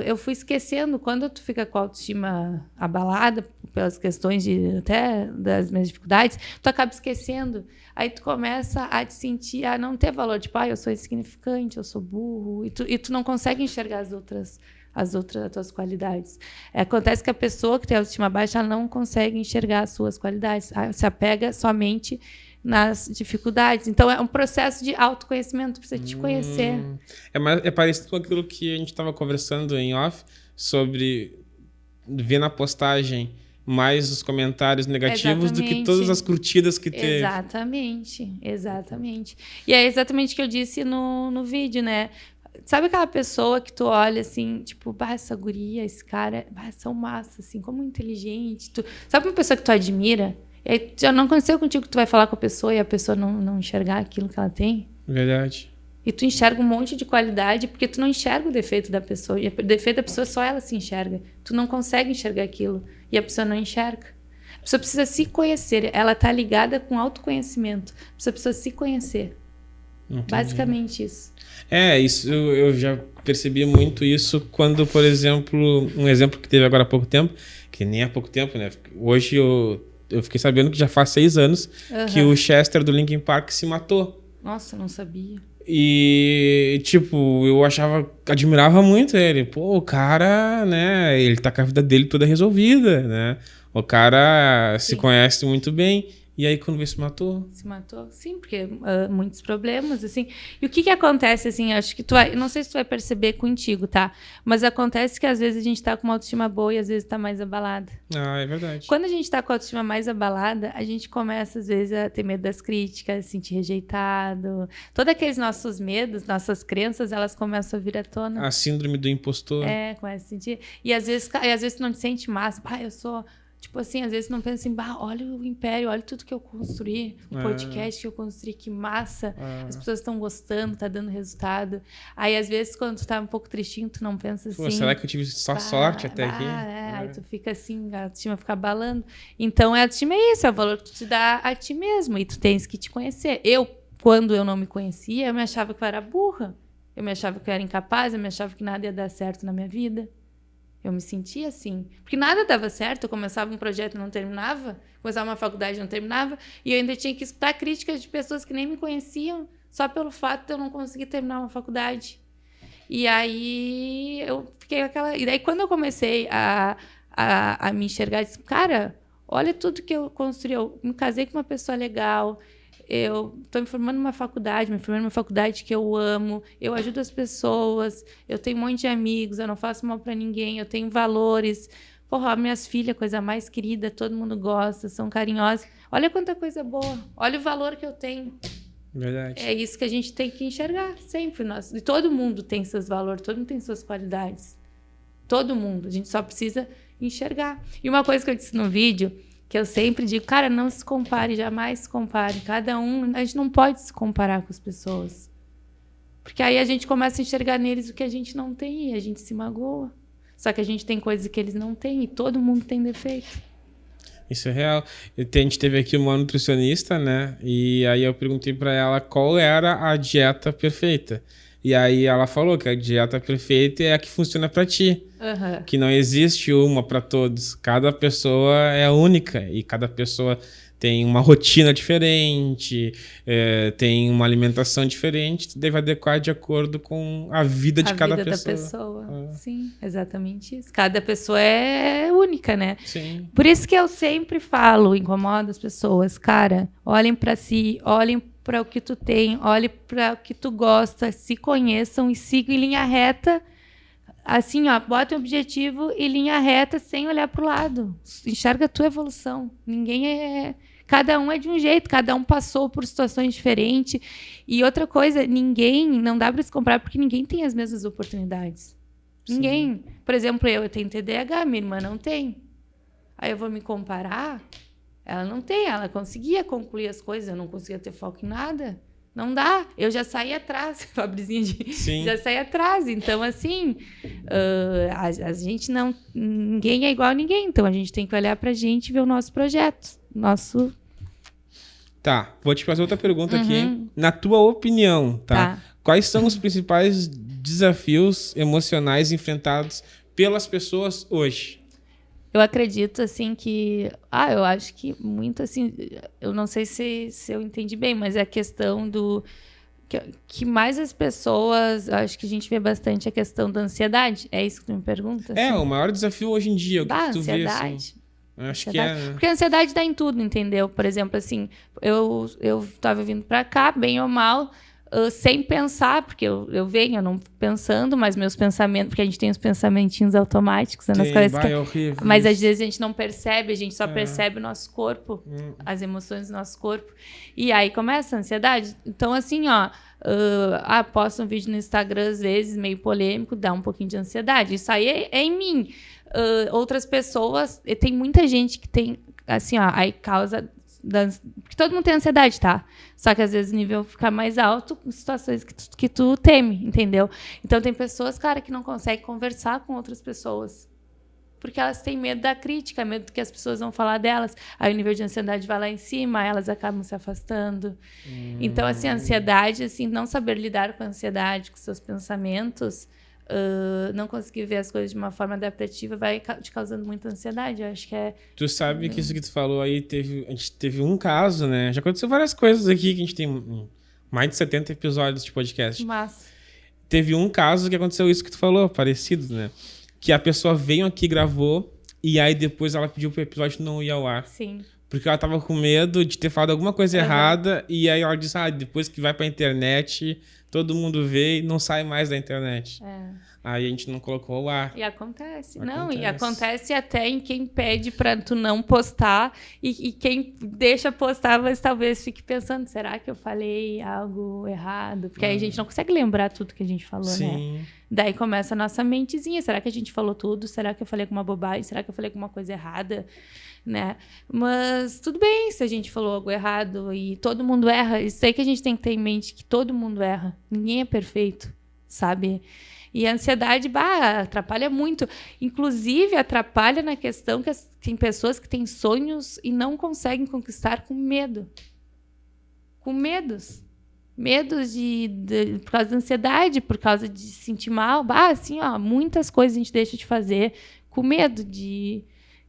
eu fui esquecendo. Quando tu fica com a autoestima abalada, pelas questões até das minhas dificuldades, tu acaba esquecendo. Aí tu começa a te sentir, a não ter valor. Tipo, eu sou insignificante, eu sou burro. E tu não consegue enxergar as tuas qualidades. Acontece que a pessoa que tem autoestima baixa, ela não consegue enxergar as suas qualidades. Se apega somente nas dificuldades. Então, é um processo de autoconhecimento. Precisa te conhecer. É parecido com aquilo que a gente estava conversando em off, sobre ver na postagem mais os comentários negativos do que todas as curtidas que teve. Exatamente. E é exatamente o que eu disse no vídeo, né? Sabe aquela pessoa que tu olha assim, tipo, essa guria, esse cara, são massa, assim, como inteligente. Sabe uma pessoa que tu admira? E aí já não aconteceu contigo que tu vai falar com a pessoa e a pessoa não enxergar aquilo que ela tem? Verdade. E tu enxerga um monte de qualidade porque tu não enxerga o defeito da pessoa. E o defeito da pessoa só ela se enxerga. Tu não consegue enxergar aquilo. E a pessoa não enxerga. A pessoa precisa se conhecer. Ela tá ligada com autoconhecimento. A pessoa precisa se conhecer. Entendi. Basicamente isso. Isso eu já percebi muito isso quando, por exemplo, um exemplo que teve agora há pouco tempo, que nem há pouco tempo, né? Hoje eu fiquei sabendo que já faz 6 anos que o Chester do Linkin Park se matou. Nossa, não sabia. E, tipo, eu admirava muito ele. Pô, o cara, né, ele tá com a vida dele toda resolvida, né? O cara se conhece muito bem. E aí, quando se matou? Se matou, sim, porque muitos problemas, assim. E o que acontece, assim, acho que não sei se tu vai perceber contigo, tá? Mas acontece que às vezes a gente tá com uma autoestima boa e às vezes tá mais abalada. É verdade. Quando a gente tá com a autoestima mais abalada, a gente começa, às vezes, a ter medo das críticas, se sentir rejeitado. Todos aqueles nossos medos, nossas crenças, elas começam a vir à tona. A síndrome do impostor. Começa a sentir. E às vezes tu não te sente massa. Eu sou... Tipo assim, às vezes não pensa assim, olha o império, olha tudo que eu construí, o podcast que eu construí, que massa, as pessoas estão gostando, tá dando resultado. Aí, às vezes, quando tu tá um pouco tristinho, tu não pensa assim... Pô, será que eu tive só sorte até aqui? Aí tu fica assim, a autoestima fica abalando. Então, a autoestima é isso, é o valor que tu te dá a ti mesmo, e tu tens que te conhecer. Quando eu não me conhecia, eu me achava que eu era burra, eu me achava que eu era incapaz, eu me achava que nada ia dar certo na minha vida. Eu me sentia assim. Porque nada dava certo. Eu começava um projeto e não terminava. Começava uma faculdade e não terminava. E eu ainda tinha que escutar críticas de pessoas que nem me conheciam só pelo fato de eu não conseguir terminar uma faculdade. E aí eu fiquei com aquela... E daí quando eu comecei a me enxergar, eu disse, cara, olha tudo que eu construí. Eu me casei com uma pessoa legal. Eu estou me formando numa faculdade que eu amo, eu ajudo as pessoas, eu tenho um monte de amigos, eu não faço mal para ninguém, eu tenho valores. Porra, minhas filhas, coisa mais querida, todo mundo gosta, são carinhosas. Olha quanta coisa boa, olha o valor que eu tenho. Verdade. É isso que a gente tem que enxergar sempre. E todo mundo tem seus valores, todo mundo tem suas qualidades. Todo mundo, a gente só precisa enxergar. E uma coisa que eu disse no vídeo... que eu sempre digo, cara, não se compare, jamais se compare. Cada um, a gente não pode se comparar com as pessoas. Porque aí a gente começa a enxergar neles o que a gente não tem e a gente se magoa. Só que a gente tem coisas que eles não têm e todo mundo tem defeito. Isso é real. A gente teve aqui uma nutricionista, né? E aí eu perguntei para ela qual era a dieta perfeita. E aí ela falou que a dieta perfeita é a que funciona para ti. Uhum. Que não existe uma para todos. Cada pessoa é única e cada pessoa tem uma rotina diferente, tem uma alimentação diferente. Tu deve adequar de acordo com a vida de cada pessoa. A vida da pessoa. Sim, exatamente isso. Cada pessoa é única, né? Sim. Por isso que eu sempre falo, incomodo as pessoas. Cara, olhem para si, olhem para o que tu tem, olhe para o que tu gosta, se conheçam e sigam em linha reta. Assim, ó, bota um objetivo em linha reta sem olhar para o lado. Enxerga a tua evolução. Cada um é de um jeito, cada um passou por situações diferentes. E outra coisa, não dá para se comparar porque ninguém tem as mesmas oportunidades. Sim. Ninguém. Por exemplo, eu tenho TDAH, minha irmã não tem. Aí eu vou me comparar... Ela não tem, ela conseguia concluir as coisas, eu não conseguia ter foco em nada. Não dá, eu já saí atrás, Fabrizinha, já saí atrás. Então, assim, a gente não... Ninguém é igual a ninguém, então a gente tem que olhar pra gente e ver o nosso projeto. Tá, vou te fazer outra pergunta aqui. Na tua opinião, tá? Quais são os principais desafios emocionais enfrentados pelas pessoas hoje? Eu acredito, assim, que... eu acho que muito, assim... Eu não sei se eu entendi bem, mas é a questão do... Que mais as pessoas... Acho que a gente vê bastante a questão da ansiedade. É isso que tu me pergunta? Assim? O maior desafio hoje em dia. O que tu ansiedade. Vê, assim? Acho que é... Porque a ansiedade dá em tudo, entendeu? Por exemplo, assim... Eu tava vindo pra cá, bem ou mal... sem pensar, porque eu venho não pensando, mas meus pensamentos, porque a gente tem os pensamentinhos automáticos nas cabeças, mas às vezes a gente não percebe, a gente só percebe o nosso corpo, as emoções do nosso corpo, e aí começa a ansiedade. Então, assim, posto um vídeo no Instagram, às vezes, meio polêmico, dá um pouquinho de ansiedade. Isso aí é em mim. Outras pessoas, tem muita gente que tem, assim, aí causa... Porque todo mundo tem ansiedade, tá? Só que às vezes o nível fica mais alto com situações que tu teme, entendeu? Então tem pessoas, cara, que não conseguem conversar com outras pessoas. Porque elas têm medo da crítica, medo do que as pessoas vão falar delas. Aí o nível de ansiedade vai lá em cima, elas acabam se afastando. Então, assim, a ansiedade, assim, não saber lidar com a ansiedade, com seus pensamentos... não conseguir ver as coisas de uma forma adaptativa vai te causando muita ansiedade. Eu acho que é... Tu sabe que isso que tu falou aí, a gente teve um caso, né? Já aconteceu várias coisas aqui, que a gente tem mais de 70 episódios de podcast. Mas... Teve um caso que aconteceu isso que tu falou, parecido, né? Que a pessoa veio aqui, gravou, e aí depois ela pediu pro episódio não ir ao ar. Sim. Porque ela tava com medo de ter falado alguma coisa errada, e aí ela disse, depois que vai pra internet... Todo mundo vê e não sai mais da internet. Aí a gente não colocou ao ar. E acontece. E acontece até em quem pede para tu não postar e quem deixa postar, mas talvez fique pensando, será que eu falei algo errado? Porque aí a gente não consegue lembrar tudo que a gente falou, né? Daí começa a nossa mentezinha. Será que a gente falou tudo? Será que eu falei alguma bobagem? Será que eu falei alguma coisa errada? né? Mas tudo bem se a gente falou algo errado e todo mundo erra. Isso aí que a gente tem que ter em mente, que todo mundo erra. Ninguém é perfeito, sabe? E a ansiedade, atrapalha muito. Inclusive, atrapalha na questão que tem pessoas que têm sonhos e não conseguem conquistar com medo. Com medos. Medos por causa da ansiedade, por causa de se sentir mal. Assim, muitas coisas a gente deixa de fazer com medo,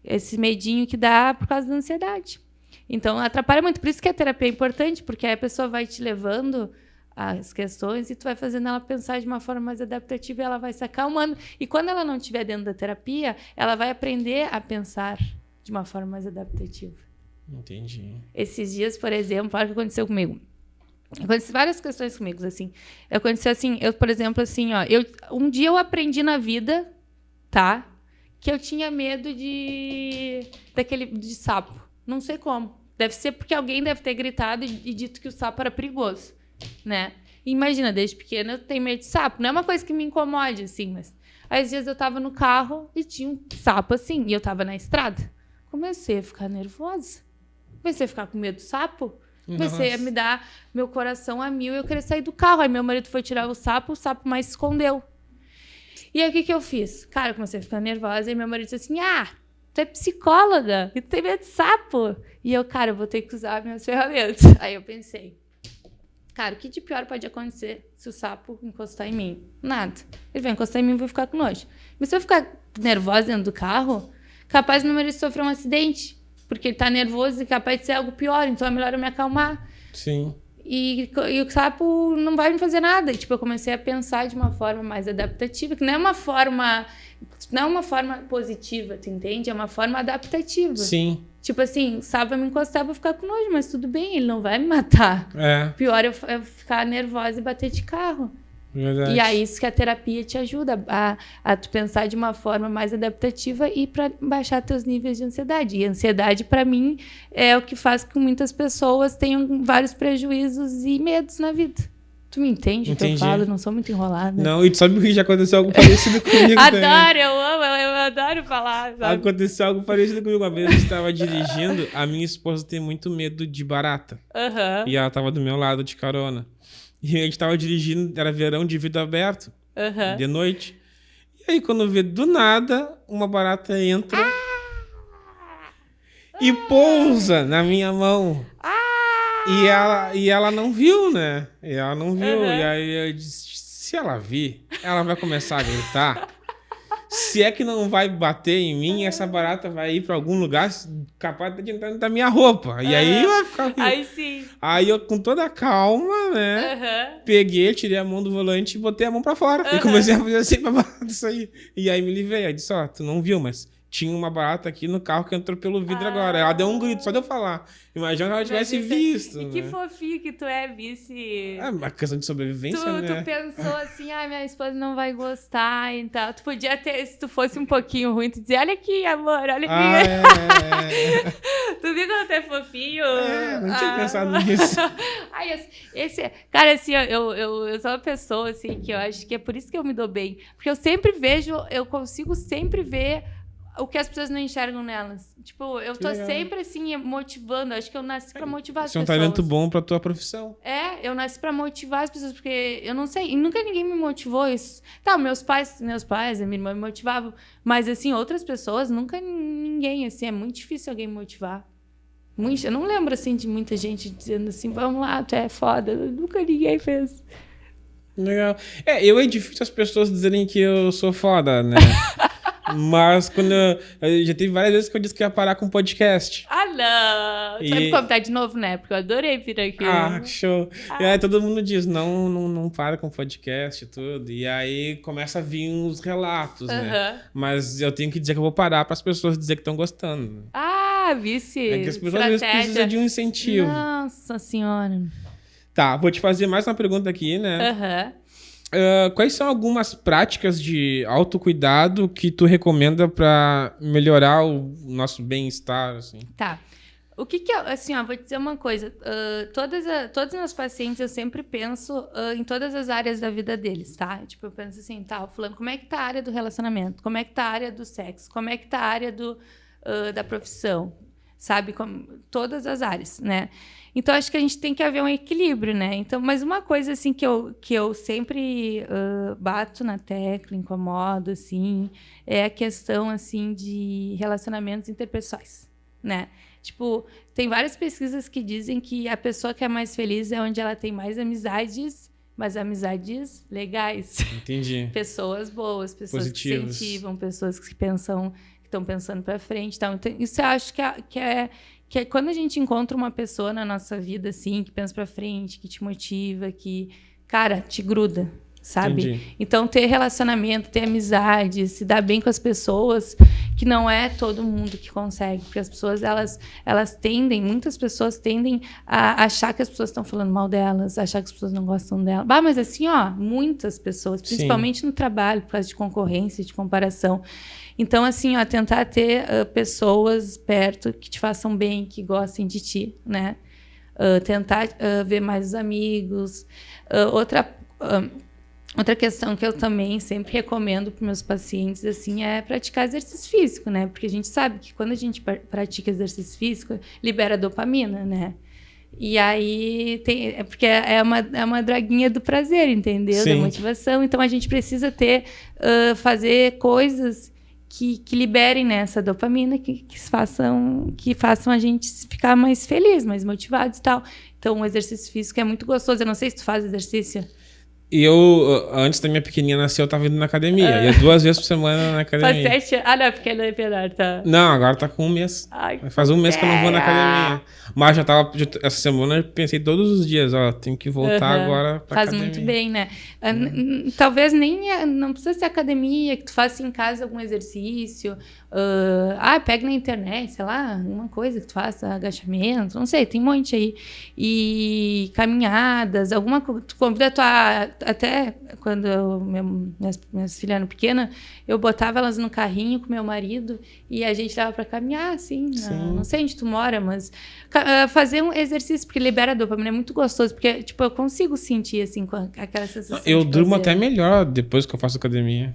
esse medinho que dá por causa da ansiedade. Então, atrapalha muito. Por isso que a terapia é importante, porque aí a pessoa vai te levando as questões e tu vai fazendo ela pensar de uma forma mais adaptativa e ela vai se acalmando. E quando ela não estiver dentro da terapia, ela vai aprender a pensar de uma forma mais adaptativa. Entendi. Esses dias, por exemplo, olha o que aconteceu comigo. Aconteceu várias questões comigo, assim. Aconteceu assim, por exemplo, assim, um dia eu aprendi na vida, tá? Que eu tinha medo de sapo. Não sei como. Deve ser porque alguém deve ter gritado e dito que o sapo era perigoso, né? E imagina, desde pequena eu tenho medo de sapo. Não é uma coisa que me incomode, assim, mas... Aí, às vezes eu tava no carro e tinha um sapo, assim, e eu tava na estrada. Comecei a ficar nervosa. Comecei a ficar com medo do sapo. Comecei a me dar meu coração a mil e eu queria sair do carro. Aí meu marido foi tirar o sapo mais escondeu. E aí, o que eu fiz? Cara, eu comecei a ficar nervosa. E meu marido disse assim, tu é psicóloga e tu tem medo de sapo. E eu, cara, eu vou ter que usar minhas ferramentas. Aí eu pensei, cara, o que de pior pode acontecer se o sapo encostar em mim? Nada. Ele vai encostar em mim e eu vou ficar com nojo. Mas se eu ficar nervosa dentro do carro, capaz meu marido sofrer um acidente. Porque ele tá nervoso e capaz de ser algo pior. Então é melhor eu me acalmar. Sim. E o sapo não vai me fazer nada. E, eu comecei a pensar de uma forma mais adaptativa, que não é uma forma positiva, tu entende? É uma forma adaptativa. Sim. Tipo assim, o sapo vai me encostar, eu vou ficar com nojo, mas tudo bem, ele não vai me matar. Pior é eu ficar nervosa e bater de carro. Verdade. E é isso que a terapia te ajuda a tu pensar de uma forma mais adaptativa e para baixar teus níveis de ansiedade. E a ansiedade, para mim, é o que faz com que muitas pessoas tenham vários prejuízos e medos na vida. Tu me entende o que eu falo? Não sou muito enrolada. Não, e tu sabe que já aconteceu algo parecido comigo Adoro, eu adoro falar. Sabe? Aconteceu algo parecido comigo. Uma vez eu estava dirigindo, a minha esposa tem muito medo de barata. E ela estava do meu lado de carona. E a gente tava dirigindo, era verão de vidro aberto, de noite. E aí, quando vê do nada, uma barata entra e pousa na minha mão. E ela não viu, né? E ela não viu. E aí eu disse, se ela vir, ela vai começar a gritar. Se é que não vai bater em mim, essa barata vai ir pra algum lugar capaz de entrar da minha roupa. E aí vai ficar... Aí sim. Aí eu, com toda a calma, né? Peguei, tirei a mão do volante e botei a mão pra fora. E comecei a fazer assim pra barata sair. E aí me livrei. Aí disse, tu não viu, mas tinha uma barata aqui no carro que entrou pelo vidro agora. Ela deu um grito, só de eu falar. Imagina se ela tivesse visto. E que fofinho que tu é, vice. É uma questão de sobrevivência, né? Tu pensou assim, minha esposa não vai gostar e tal. Tu podia ter, se tu fosse um pouquinho ruim, tu dizer, olha aqui, amor, olha aqui. Tu viu como tu é fofinho? Não tinha pensado nisso. Cara, assim, eu sou uma pessoa, assim, que eu acho que é por isso que eu me dou bem. Porque eu consigo sempre ver o que as pessoas não enxergam nelas. Tipo, eu tô sempre, assim, motivando. Acho que eu nasci pra motivar as pessoas. Isso é um talento bom pra tua profissão. Eu nasci pra motivar as pessoas, porque eu não sei, e nunca ninguém me motivou isso. Tá, meus pais, a minha irmã me motivavam, mas, assim, outras pessoas, nunca ninguém, assim, é muito difícil alguém me motivar. Eu não lembro, assim, de muita gente dizendo assim, vamos lá, tu é foda. Nunca ninguém fez. Legal. É difícil as pessoas dizerem que eu sou foda, né? Mas quando eu já teve várias vezes que eu disse que ia parar com podcast. Não! Você vai me convidar de novo, né? Porque eu adorei vir aqui. Que show. E aí todo mundo diz, não para com podcast e tudo. E aí começa a vir uns relatos, né? Mas eu tenho que dizer que eu vou parar para as pessoas dizer que estão gostando. Vice. É que as pessoas às vezes precisam de um incentivo. Nossa senhora. Tá, vou te fazer mais uma pergunta aqui, né? Quais são algumas práticas de autocuidado que tu recomenda para melhorar o nosso bem-estar, assim? Tá. O que eu... Assim, vou te dizer uma coisa. Todos os meus pacientes, eu sempre penso em todas as áreas da vida deles, tá? Tipo, eu penso assim, fulano, como é que tá a área do relacionamento? Como é que tá a área do sexo? Como é que tá a área da profissão, sabe? Como, todas as áreas, né? Então, acho que a gente tem que haver um equilíbrio, né? Então, mas uma coisa, assim, que eu sempre bato na tecla, incomodo, assim, é a questão, assim, de relacionamentos interpessoais, né? Tipo, tem várias pesquisas que dizem que a pessoa que é mais feliz é onde ela tem mais amizades, mas amizades legais. Entendi. Pessoas boas, pessoas Positivas. que incentivam, pessoas que estão pensando para frente. Então, isso eu acho que é quando a gente encontra uma pessoa na nossa vida, assim, que pensa para frente, que te motiva, que, cara, te gruda, sabe? Entendi. Então, ter relacionamento, ter amizade, se dar bem com as pessoas, que não é todo mundo que consegue, porque as pessoas, muitas pessoas tendem a achar que as pessoas estão falando mal delas, achar que as pessoas não gostam delas. Mas assim, muitas pessoas, principalmente no trabalho, por causa de concorrência, de comparação. Então, assim, tentar ter pessoas perto que te façam bem, que gostem de ti, né? Tentar ver mais os amigos. Outra questão que eu também sempre recomendo para meus pacientes, assim, é praticar exercício físico, né? Porque a gente sabe que quando a gente pratica exercício físico, libera dopamina, né? E aí, porque é uma droguinha do prazer, entendeu? Sim. Da motivação. Então, a gente precisa fazer coisas que liberem, né, essa dopamina, que façam a gente ficar mais feliz, mais motivados e tal. Então, o exercício físico é muito gostoso. Eu não sei se tu faz exercício. E eu, antes da minha pequenininha nascer, eu tava indo na academia. Ia 2 vezes por semana na academia. Faz 7 anos. Ah, não, porque ela é menor, tá? Não, agora tá com 1 mês. Ai, Faz 1 mês que eu não vou na academia. Mas essa semana eu pensei todos os dias, tenho que voltar agora pra Faz academia. muito bem, né? Talvez não precisa ser academia, que tu faça em casa algum exercício. Pega na internet, sei lá, uma coisa que tu faça, agachamento, não sei, tem um monte aí. E caminhadas, alguma coisa. Tu convida a tua... Até quando minhas filhas eram pequenas, eu botava elas no carrinho com meu marido e a gente dava pra caminhar, assim. Não sei onde tu mora, mas fazer um exercício, porque libera dopamina, é muito gostoso, porque, tipo, eu consigo sentir, assim, com aquela sensação Eu de durmo prazer. até melhor depois que eu faço academia.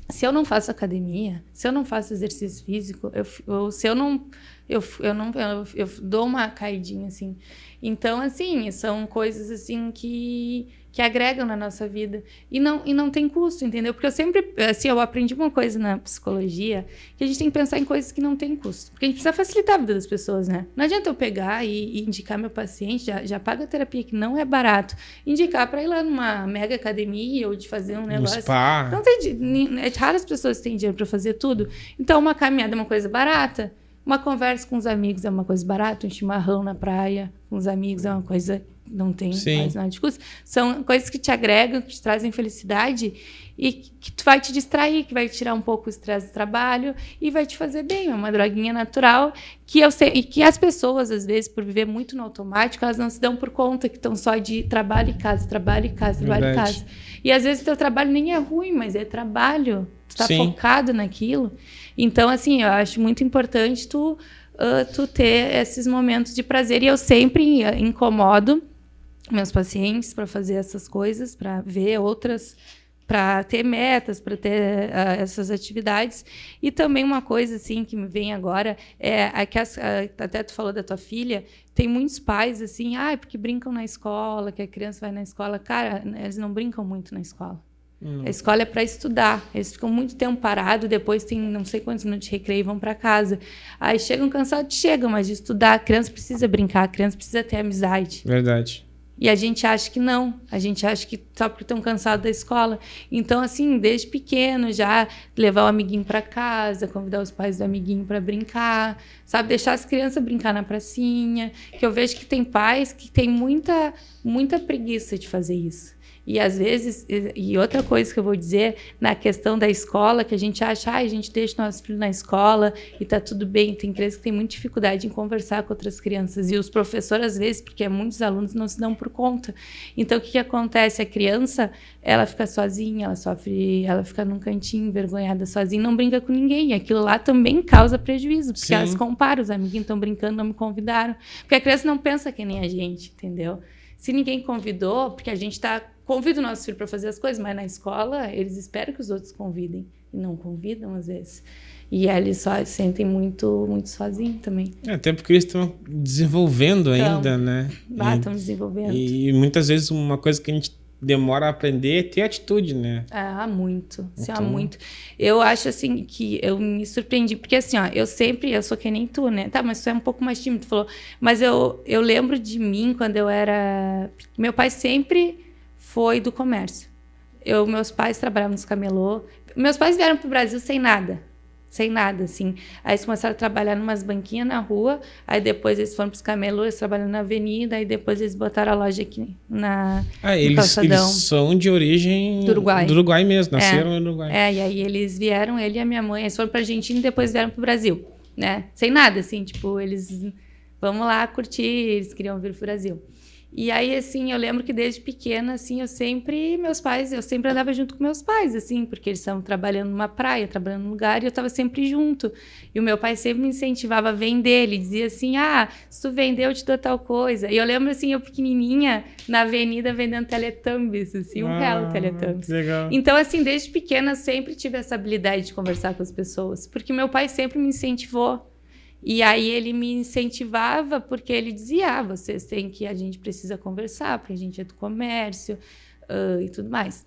Se eu não faço academia, se eu não faço exercício físico, eu dou uma caidinha, assim. Então, assim, são coisas, assim, que agregam na nossa vida. E não tem custo, entendeu? Porque eu sempre, assim, eu aprendi uma coisa na psicologia, que a gente tem que pensar em coisas que não tem custo. Porque a gente precisa facilitar a vida das pessoas, né? Não adianta eu pegar e indicar meu paciente, já paga a terapia, que não é barato, indicar para ir lá numa mega academia ou de fazer um negócio. Spa. Não tem, é raro as pessoas que têm dinheiro para fazer tudo. Então, uma caminhada é uma coisa barata, uma conversa com os amigos é uma coisa barata, um chimarrão na praia com os amigos é uma coisa que não tem quase nada de custo. São coisas que te agregam, que te trazem felicidade e que vai te distrair, que vai tirar um pouco o estresse do trabalho e vai te fazer bem. É uma droguinha natural que eu sei, e que as pessoas, às vezes, por viver muito no automático, elas não se dão por conta que estão só de trabalho e casa, trabalho e casa, trabalho e casa. E às vezes o teu trabalho nem é ruim, mas é trabalho. Tu tá focado naquilo. Então, assim, eu acho muito importante tu ter esses momentos de prazer. E eu sempre incomodo meus pacientes para fazer essas coisas, para ver outras, para ter metas, para ter essas atividades. E também uma coisa, assim, que me vem agora, até tu falou da tua filha, tem muitos pais, assim, porque brincam na escola, que a criança vai na escola. Cara, eles não brincam muito na escola. A escola é para estudar. Eles ficam muito tempo parados, depois tem não sei quantos minutos de recreio e vão para casa. Aí chegam cansados, mas de estudar. A criança precisa brincar, a criança precisa ter amizade. Verdade. E a gente acha que não. A gente acha que só porque estão cansados da escola. Então, assim, desde pequeno, já levar o amiguinho para casa, convidar os pais do amiguinho para brincar, sabe? Deixar as crianças brincar na pracinha. Que eu vejo que tem pais que têm muita, muita preguiça de fazer isso. E às vezes, e outra coisa que eu vou dizer, na questão da escola, que a gente acha, a gente deixa o nosso filho na escola e tá tudo bem. Tem crianças que têm muita dificuldade em conversar com outras crianças. E os professores, às vezes, porque muitos alunos não se dão por conta. Então, o que acontece? A criança, ela fica sozinha, ela fica num cantinho, envergonhada sozinha, não brinca com ninguém. E aquilo lá também causa prejuízo, porque elas comparam, os amiguinhos estão brincando, não me convidaram. Porque a criança não pensa que nem a gente, entendeu? Se ninguém convidou, porque a gente convida o nosso filho para fazer as coisas, mas na escola eles esperam que os outros convidem e não convidam às vezes. E eles só se sentem muito, muito sozinhos também. Até porque eles estão desenvolvendo ainda, né? Estão desenvolvendo. E muitas vezes uma coisa que a gente demora a aprender é ter atitude, né? Muito. Então... muito. Eu acho, assim, que eu me surpreendi. Porque, assim, ó, eu sou que nem tu, né? Tá, mas tu é um pouco mais tímido, tu falou. Mas eu lembro de mim quando eu era... Meu pai sempre foi do comércio. Meus pais trabalhavam nos camelô. Meus pais vieram pro Brasil sem nada, assim. Aí eles começaram a trabalhar numas banquinhas na rua, aí depois eles foram pros camelôs, trabalhando na avenida, aí depois eles botaram a loja aqui no calçadão. Eles são de origem do Uruguai mesmo, nasceram no Uruguai. E aí eles vieram, ele e a minha mãe, eles foram pra Argentina e depois vieram pro Brasil, né? Sem nada, assim, tipo, eles... Vamos lá curtir, eles queriam vir pro Brasil. E aí, assim, eu lembro que desde pequena, assim, eu sempre andava junto com meus pais, assim, porque eles estavam trabalhando numa praia, trabalhando num lugar, e eu estava sempre junto. E o meu pai sempre me incentivava a vender, ele dizia assim, se tu vender, eu te dou tal coisa. E eu lembro, assim, eu pequenininha, na avenida, vendendo Teletubbies, assim, R$1 Teletubbies. Legal. Então, assim, desde pequena, eu sempre tive essa habilidade de conversar com as pessoas, porque meu pai sempre me incentivou. E aí ele me incentivava porque ele dizia, a gente precisa conversar, porque a gente é do comércio e tudo mais.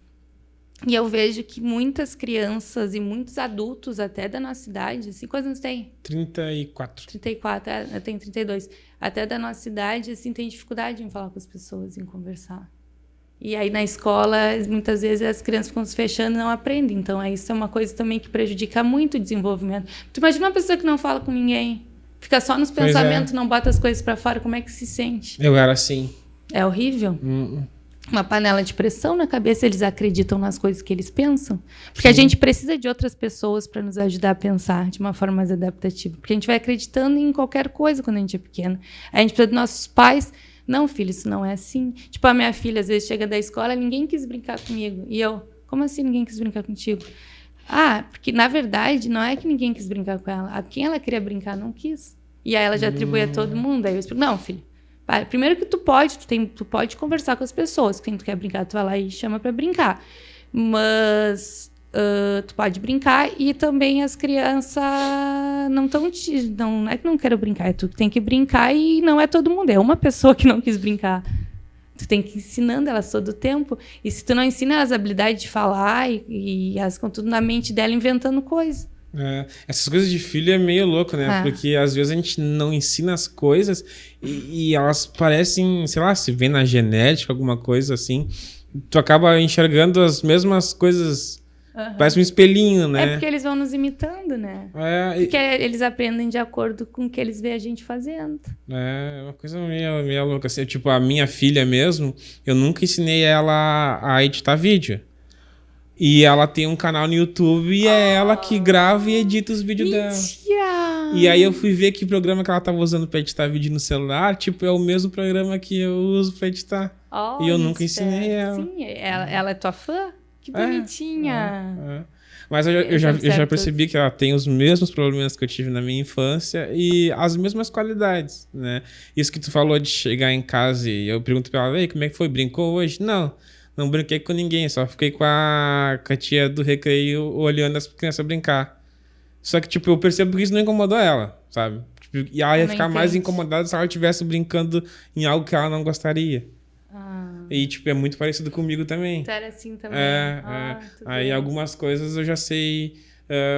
E eu vejo que muitas crianças e muitos adultos até da nossa idade, assim, quantos anos tem? 34. 34, eu tenho 32. Até da nossa idade, assim, tem dificuldade em falar com as pessoas, em conversar. E aí na escola, muitas vezes as crianças ficam se fechando e não aprendem. Então isso é uma coisa também que prejudica muito o desenvolvimento. Tu imagina uma pessoa que não fala com ninguém, fica só nos pensamentos, não bota as coisas para fora, como é que se sente? Eu era assim. É horrível. Uma panela de pressão na cabeça, eles acreditam nas coisas que eles pensam. Porque a gente precisa de outras pessoas para nos ajudar a pensar de uma forma mais adaptativa. Porque a gente vai acreditando em qualquer coisa quando a gente é pequeno. A gente precisa dos nossos pais. Não, filho, isso não é assim. Tipo, a minha filha, às vezes, chega da escola, ninguém quis brincar comigo. E eu, como assim ninguém quis brincar contigo? Porque, na verdade, não é que ninguém quis brincar com ela. Quem ela queria brincar não quis. E aí ela já atribui a todo mundo. Aí eu explico, não, filho, primeiro que tu pode conversar com as pessoas. Quem tu quer brincar, tu vai lá e chama pra brincar. Mas tu pode brincar e também as crianças não é que não querem brincar, é tu que tem que brincar e não é todo mundo, é uma pessoa que não quis brincar. Tu tem que ir ensinando elas todo o tempo. E se tu não ensina elas a habilidade de falar e elas ficam tudo na mente dela inventando coisas. Essas coisas de filho é meio louco, né? Porque às vezes a gente não ensina as coisas e elas parecem, sei lá, se vê na genética, alguma coisa assim, tu acaba enxergando as mesmas coisas, parece um espelhinho, né? É porque eles vão nos imitando, né? Porque eles aprendem de acordo com o que eles veem a gente fazendo. É uma coisa meio louca, assim, tipo, a minha filha mesmo, eu nunca ensinei ela a editar vídeo. E ela tem um canal no YouTube e é ela que grava e edita os vídeos dela. E aí eu fui ver que programa que ela tava usando pra editar vídeo no celular, tipo, é o mesmo programa que eu uso pra editar. E eu nunca ensinei ela. Sim, ela é tua fã? Que bonitinha. Mas eu já percebi que ela tem os mesmos problemas que eu tive na minha infância e as mesmas qualidades, né? Isso que tu falou de chegar em casa e eu pergunto pra ela, ei, como é que foi? Brincou hoje? Não brinquei com ninguém, só fiquei com a tia do recreio olhando as crianças brincar. Só que, tipo, eu percebo que isso não incomodou ela, sabe? Tipo, e ela ia ficar mais incomodada se ela estivesse brincando em algo que ela não gostaria. E, tipo, é muito parecido comigo também. Tu era assim também? Aí algumas coisas eu já sei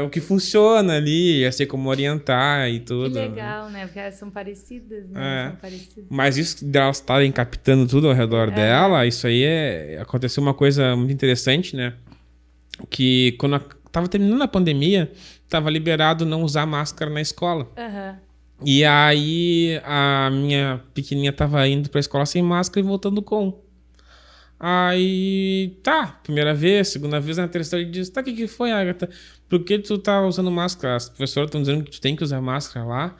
o que funciona ali, já sei como orientar e tudo. Que legal, né? Porque elas são parecidas, né? Mas isso de elas estarem captando tudo ao redor dela, isso aí aconteceu uma coisa muito interessante, né? Que quando eu tava terminando a pandemia, tava liberado não usar máscara na escola. E aí a minha pequenininha tava indo pra escola sem máscara e voltando com. Aí, primeira vez, segunda vez, na terceira ele disse, o que foi, Agatha? Por que tu tá usando máscara? As professoras estão dizendo que tu tem que usar máscara lá.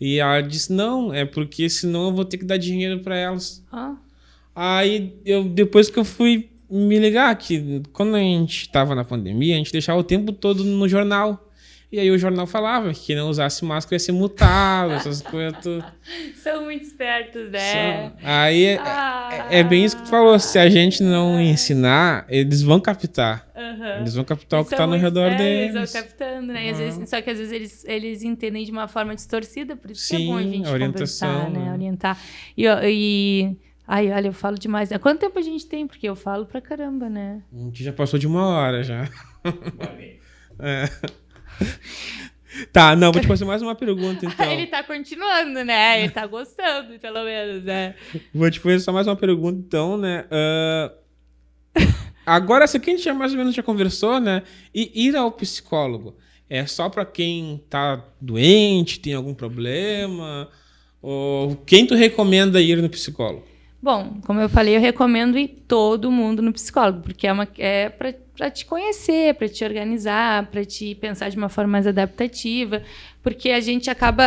E ela disse, não, é porque senão eu vou ter que dar dinheiro pra elas. Aí, depois que eu fui me ligar que quando a gente tava na pandemia, a gente deixava o tempo todo no jornal. E aí o jornal falava que quem não usasse máscara ia ser multado, essas coisas tudo. São muito espertos, né? Aí é bem isso que tu falou. Se a gente não ensinar, eles vão captar. Eles vão captar o que tá no redor deles. Eles vão captando, né? E às vezes, só que às vezes eles entendem de uma forma distorcida, por isso que é bom a gente conversar, né? Orientar. Ai, olha, eu falo demais. Né? Quanto tempo a gente tem? Porque eu falo pra caramba, né? A gente já passou de 1 hora, já. Tá, não, vou te fazer mais uma pergunta, então. Ele tá continuando, né? Ele tá gostando, pelo menos, né? Vou te fazer só mais uma pergunta, então, né? Agora, isso aqui a gente mais ou menos já conversou, né? E ir ao psicólogo é só pra quem tá doente, tem algum problema? Ou quem tu recomenda ir no psicólogo? Bom, como eu falei, eu recomendo ir todo mundo no psicólogo, porque é para te conhecer, para te organizar, para te pensar de uma forma mais adaptativa, porque a gente acaba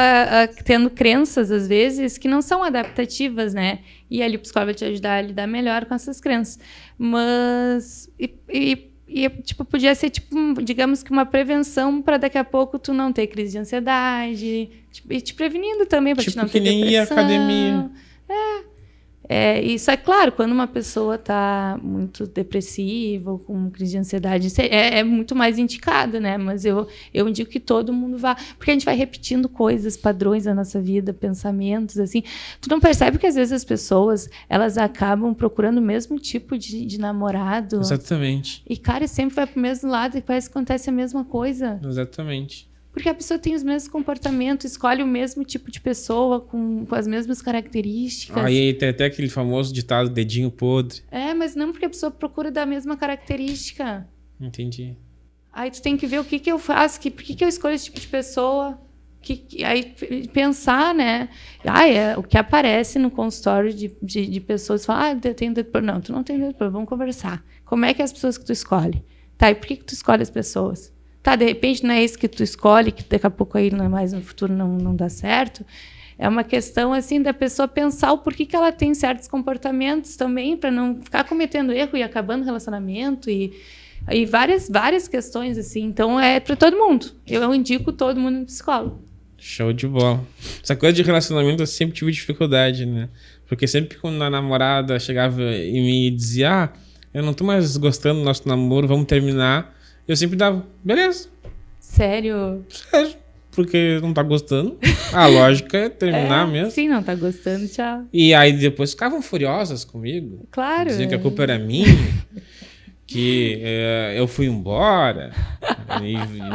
tendo crenças, às vezes, que não são adaptativas, né? E ali o psicólogo vai te ajudar a lidar melhor com essas crenças. Mas, tipo, podia ser, tipo, digamos que uma prevenção para daqui a pouco tu não ter crise de ansiedade, e te prevenindo também para te não ter depressão. Tipo que nem ir à academia. Isso é claro, quando uma pessoa está muito depressiva ou com crise de ansiedade, isso é muito mais indicado, né? Mas eu indico que todo mundo vá, porque a gente vai repetindo coisas, padrões da nossa vida, pensamentos, assim. Tu não percebe que às vezes as pessoas, elas acabam procurando o mesmo tipo de namorado? Exatamente. E, cara, sempre vai pro mesmo lado e parece que acontece a mesma coisa. Exatamente. Porque a pessoa tem os mesmos comportamentos, escolhe o mesmo tipo de pessoa, com as mesmas características. Aí tem até aquele famoso ditado, dedinho podre. Mas não porque a pessoa procura da mesma característica. Entendi. Aí tu tem que ver o que eu faço, por que eu escolho esse tipo de pessoa. Aí pensar, né? O que aparece no consultório de pessoas, fala, eu tenho dedo podre. Não, tu não tem dedo podre, vamos conversar. Como é que é as pessoas que tu escolhe? Tá, e por que tu escolhe as pessoas? Tá, de repente não é isso que tu escolhe, que daqui a pouco aí mais no futuro não dá certo. É uma questão assim da pessoa pensar o porquê que ela tem certos comportamentos também, para não ficar cometendo erro e acabando o relacionamento e várias questões assim. Então é para todo mundo. Eu indico todo mundo no psicólogo. Show de bola. Essa coisa de relacionamento eu sempre tive dificuldade, né? Porque sempre quando a namorada chegava e me dizia, eu não tô mais gostando do nosso namoro, vamos terminar. Eu sempre dava, beleza. Sério? Sério. Porque não tá gostando. A lógica é terminar mesmo. Sim, não tá gostando, tchau. E aí depois ficavam furiosas comigo. Claro. Diziam que a culpa era minha. Que eu fui embora.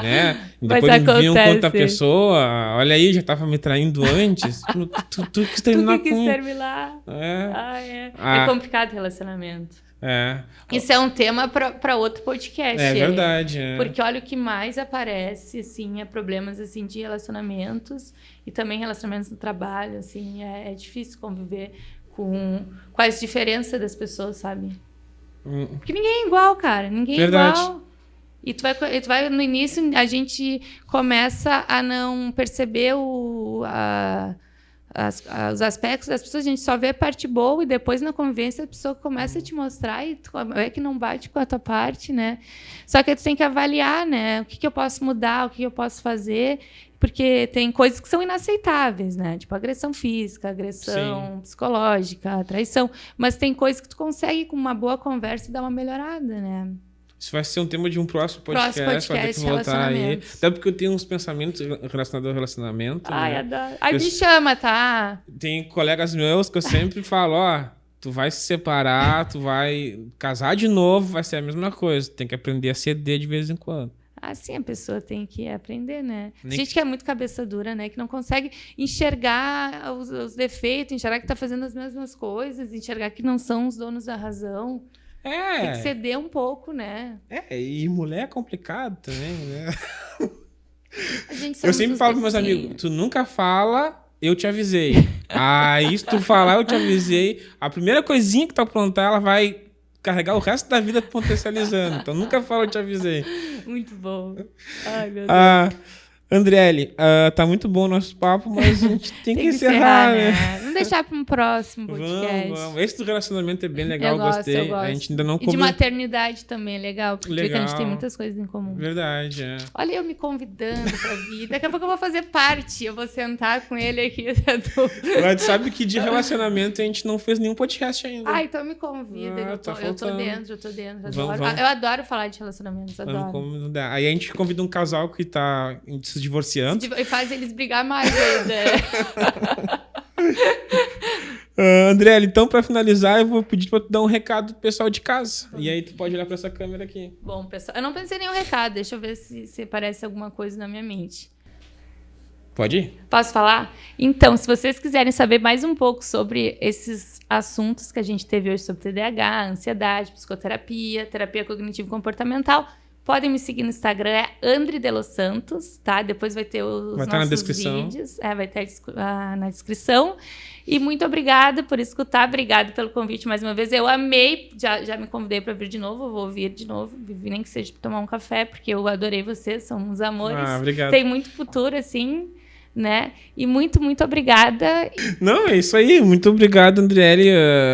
Né? E depois me viam com outra pessoa. Olha aí, já tava me traindo antes. Tu quis terminar comigo. Tu quis terminar. É complicado o relacionamento. Isso é um tema para outro podcast. É verdade. Porque olha, o que mais aparece, assim, é problemas assim, de relacionamentos e também relacionamentos no trabalho. Assim, é difícil conviver com as diferenças das pessoas, sabe? Porque ninguém é igual, cara. Ninguém é igual. E tu vai, no início, a gente começa a não perceber os aspectos das pessoas, a gente só vê a parte boa e depois na convivência a pessoa começa a te mostrar e tu é que não bate com a tua parte, né? Só que tu tem que avaliar, né? O que eu posso mudar, o que eu posso fazer, porque tem coisas que são inaceitáveis, né? Tipo agressão física, agressão psicológica, traição, mas tem coisas que tu consegue com uma boa conversa dar uma melhorada, né? Isso vai ser um tema de um próximo podcast, vai ter que voltar aí. Até porque eu tenho uns pensamentos relacionados ao relacionamento. Ai, adoro. Aí me chama, tá? Tem colegas meus que eu sempre falo, tu vai se separar, tu vai casar de novo, vai ser a mesma coisa. Tem que aprender a ceder de vez em quando. Sim, a pessoa tem que aprender, né? Gente que é muito cabeça dura, né? Que não consegue enxergar os defeitos, enxergar que tá fazendo as mesmas coisas, enxergar que não são os donos da razão. Tem que ceder um pouco, né? E mulher é complicado também, né? Eu sempre falo para meus amigos, tu nunca fala, eu te avisei. Aí se tu falar, eu te avisei. A primeira coisinha que tu aprontar, ela vai carregar o resto da vida potencializando. Então nunca fala, eu te avisei. Muito bom. Ai, meu Deus. Andriele, tá muito bom o nosso papo, mas a gente tem que encerrar, né? Vamos deixar para um próximo podcast. Vamos. Esse do relacionamento é bem legal, Eu gosto. A gente ainda não E de maternidade também é legal, porque a gente tem muitas coisas em comum. Verdade, Olha eu me convidando pra vir. Daqui a pouco eu vou fazer parte. Eu vou sentar com ele aqui. Mas sabe que de relacionamento a gente não fez nenhum podcast ainda. Então me convida. Eu tô dentro. Vamos. Eu adoro falar de relacionamentos, adoro. Aí a gente convida um casal que tá se divorciando. E faz eles brigar mais ainda. Andriele, então pra finalizar, eu vou pedir pra tu dar um recado pro pessoal de casa. E aí tu pode olhar pra essa câmera aqui. Bom, pessoal, eu não pensei em nenhum recado. Deixa eu ver se aparece alguma coisa na minha mente. Pode ir? Posso falar? Então, se vocês quiserem saber mais um pouco sobre esses assuntos que a gente teve hoje sobre TDAH, ansiedade, psicoterapia, terapia cognitivo-comportamental, podem me seguir no Instagram, é Andri de los Santos, tá? Depois vai ter os vai nossos na descrição. vídeos. Vai estar na descrição. E muito obrigada por escutar, obrigada pelo convite mais uma vez. Eu amei, já me convidei para vir de novo, eu vou vir de novo, nem que seja para tomar um café, porque eu adorei vocês, são uns amores. Obrigado. Tem muito futuro, assim, né? E muito, muito obrigada. Não, é isso aí. Muito obrigado, Andriele.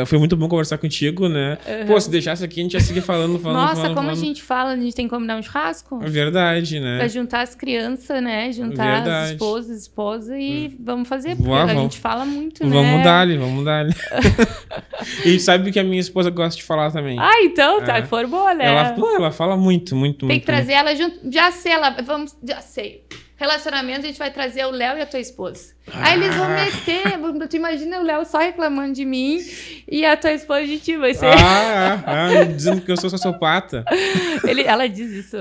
Foi muito bom conversar contigo, né? Pô, se deixasse aqui, a gente ia seguir falando. Nossa, como a gente fala, a gente tem que combinar um churrasco? É verdade, né? Pra juntar as crianças, né? Juntar as esposas e vamos fazer, porque a gente fala muito, né? Vamos dar-lhe. E sabe que a minha esposa gosta de falar também. Então, tá, formou, né? Ela fala muito. Tem que trazer ela junto. Já sei. Relacionamento, a gente vai trazer o Léo e a tua esposa. Aí eles vão meter. Tu imagina o Léo só reclamando de mim e a tua esposa de ti, vai ser. Dizendo que eu sou sociopata. Ela diz isso.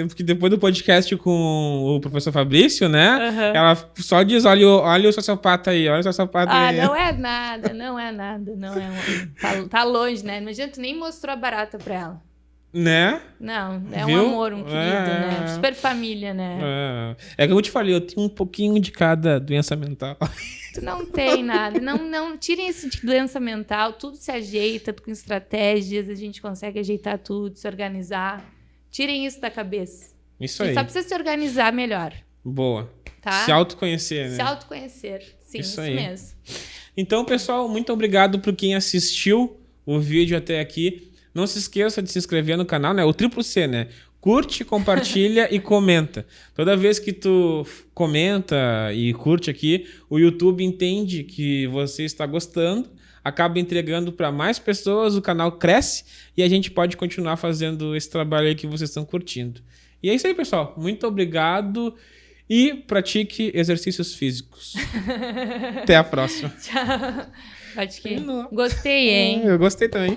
Porque depois do podcast com o professor Fabrício, né? Ela só diz: olha o sociopata aí, olha o sociopata aí. Não é nada. Tá longe, né? Imagina, tu nem mostrou a barata pra ela. Né? Não, é um amor, um querido, né? Super família, né? É que eu te falei, eu tenho um pouquinho de cada doença mental. Tu não tem nada. Não tirem esse de doença mental, tudo se ajeita com estratégias, a gente consegue ajeitar tudo, se organizar. Tirem isso da cabeça. Isso aí. Só precisa se organizar melhor. Boa. Tá? Se autoconhecer, né? Se autoconhecer. Sim, isso mesmo. Então, pessoal, muito obrigado por quem assistiu o vídeo até aqui. Não se esqueça de se inscrever no canal, né? O triplo C, né? Curte, compartilha e comenta. Toda vez que tu comenta e curte aqui, o YouTube entende que você está gostando, acaba entregando para mais pessoas, o canal cresce e a gente pode continuar fazendo esse trabalho aí que vocês estão curtindo. E é isso aí, pessoal. Muito obrigado e pratique exercícios físicos. Até a próxima. Tchau. Gostei, hein? Eu gostei também.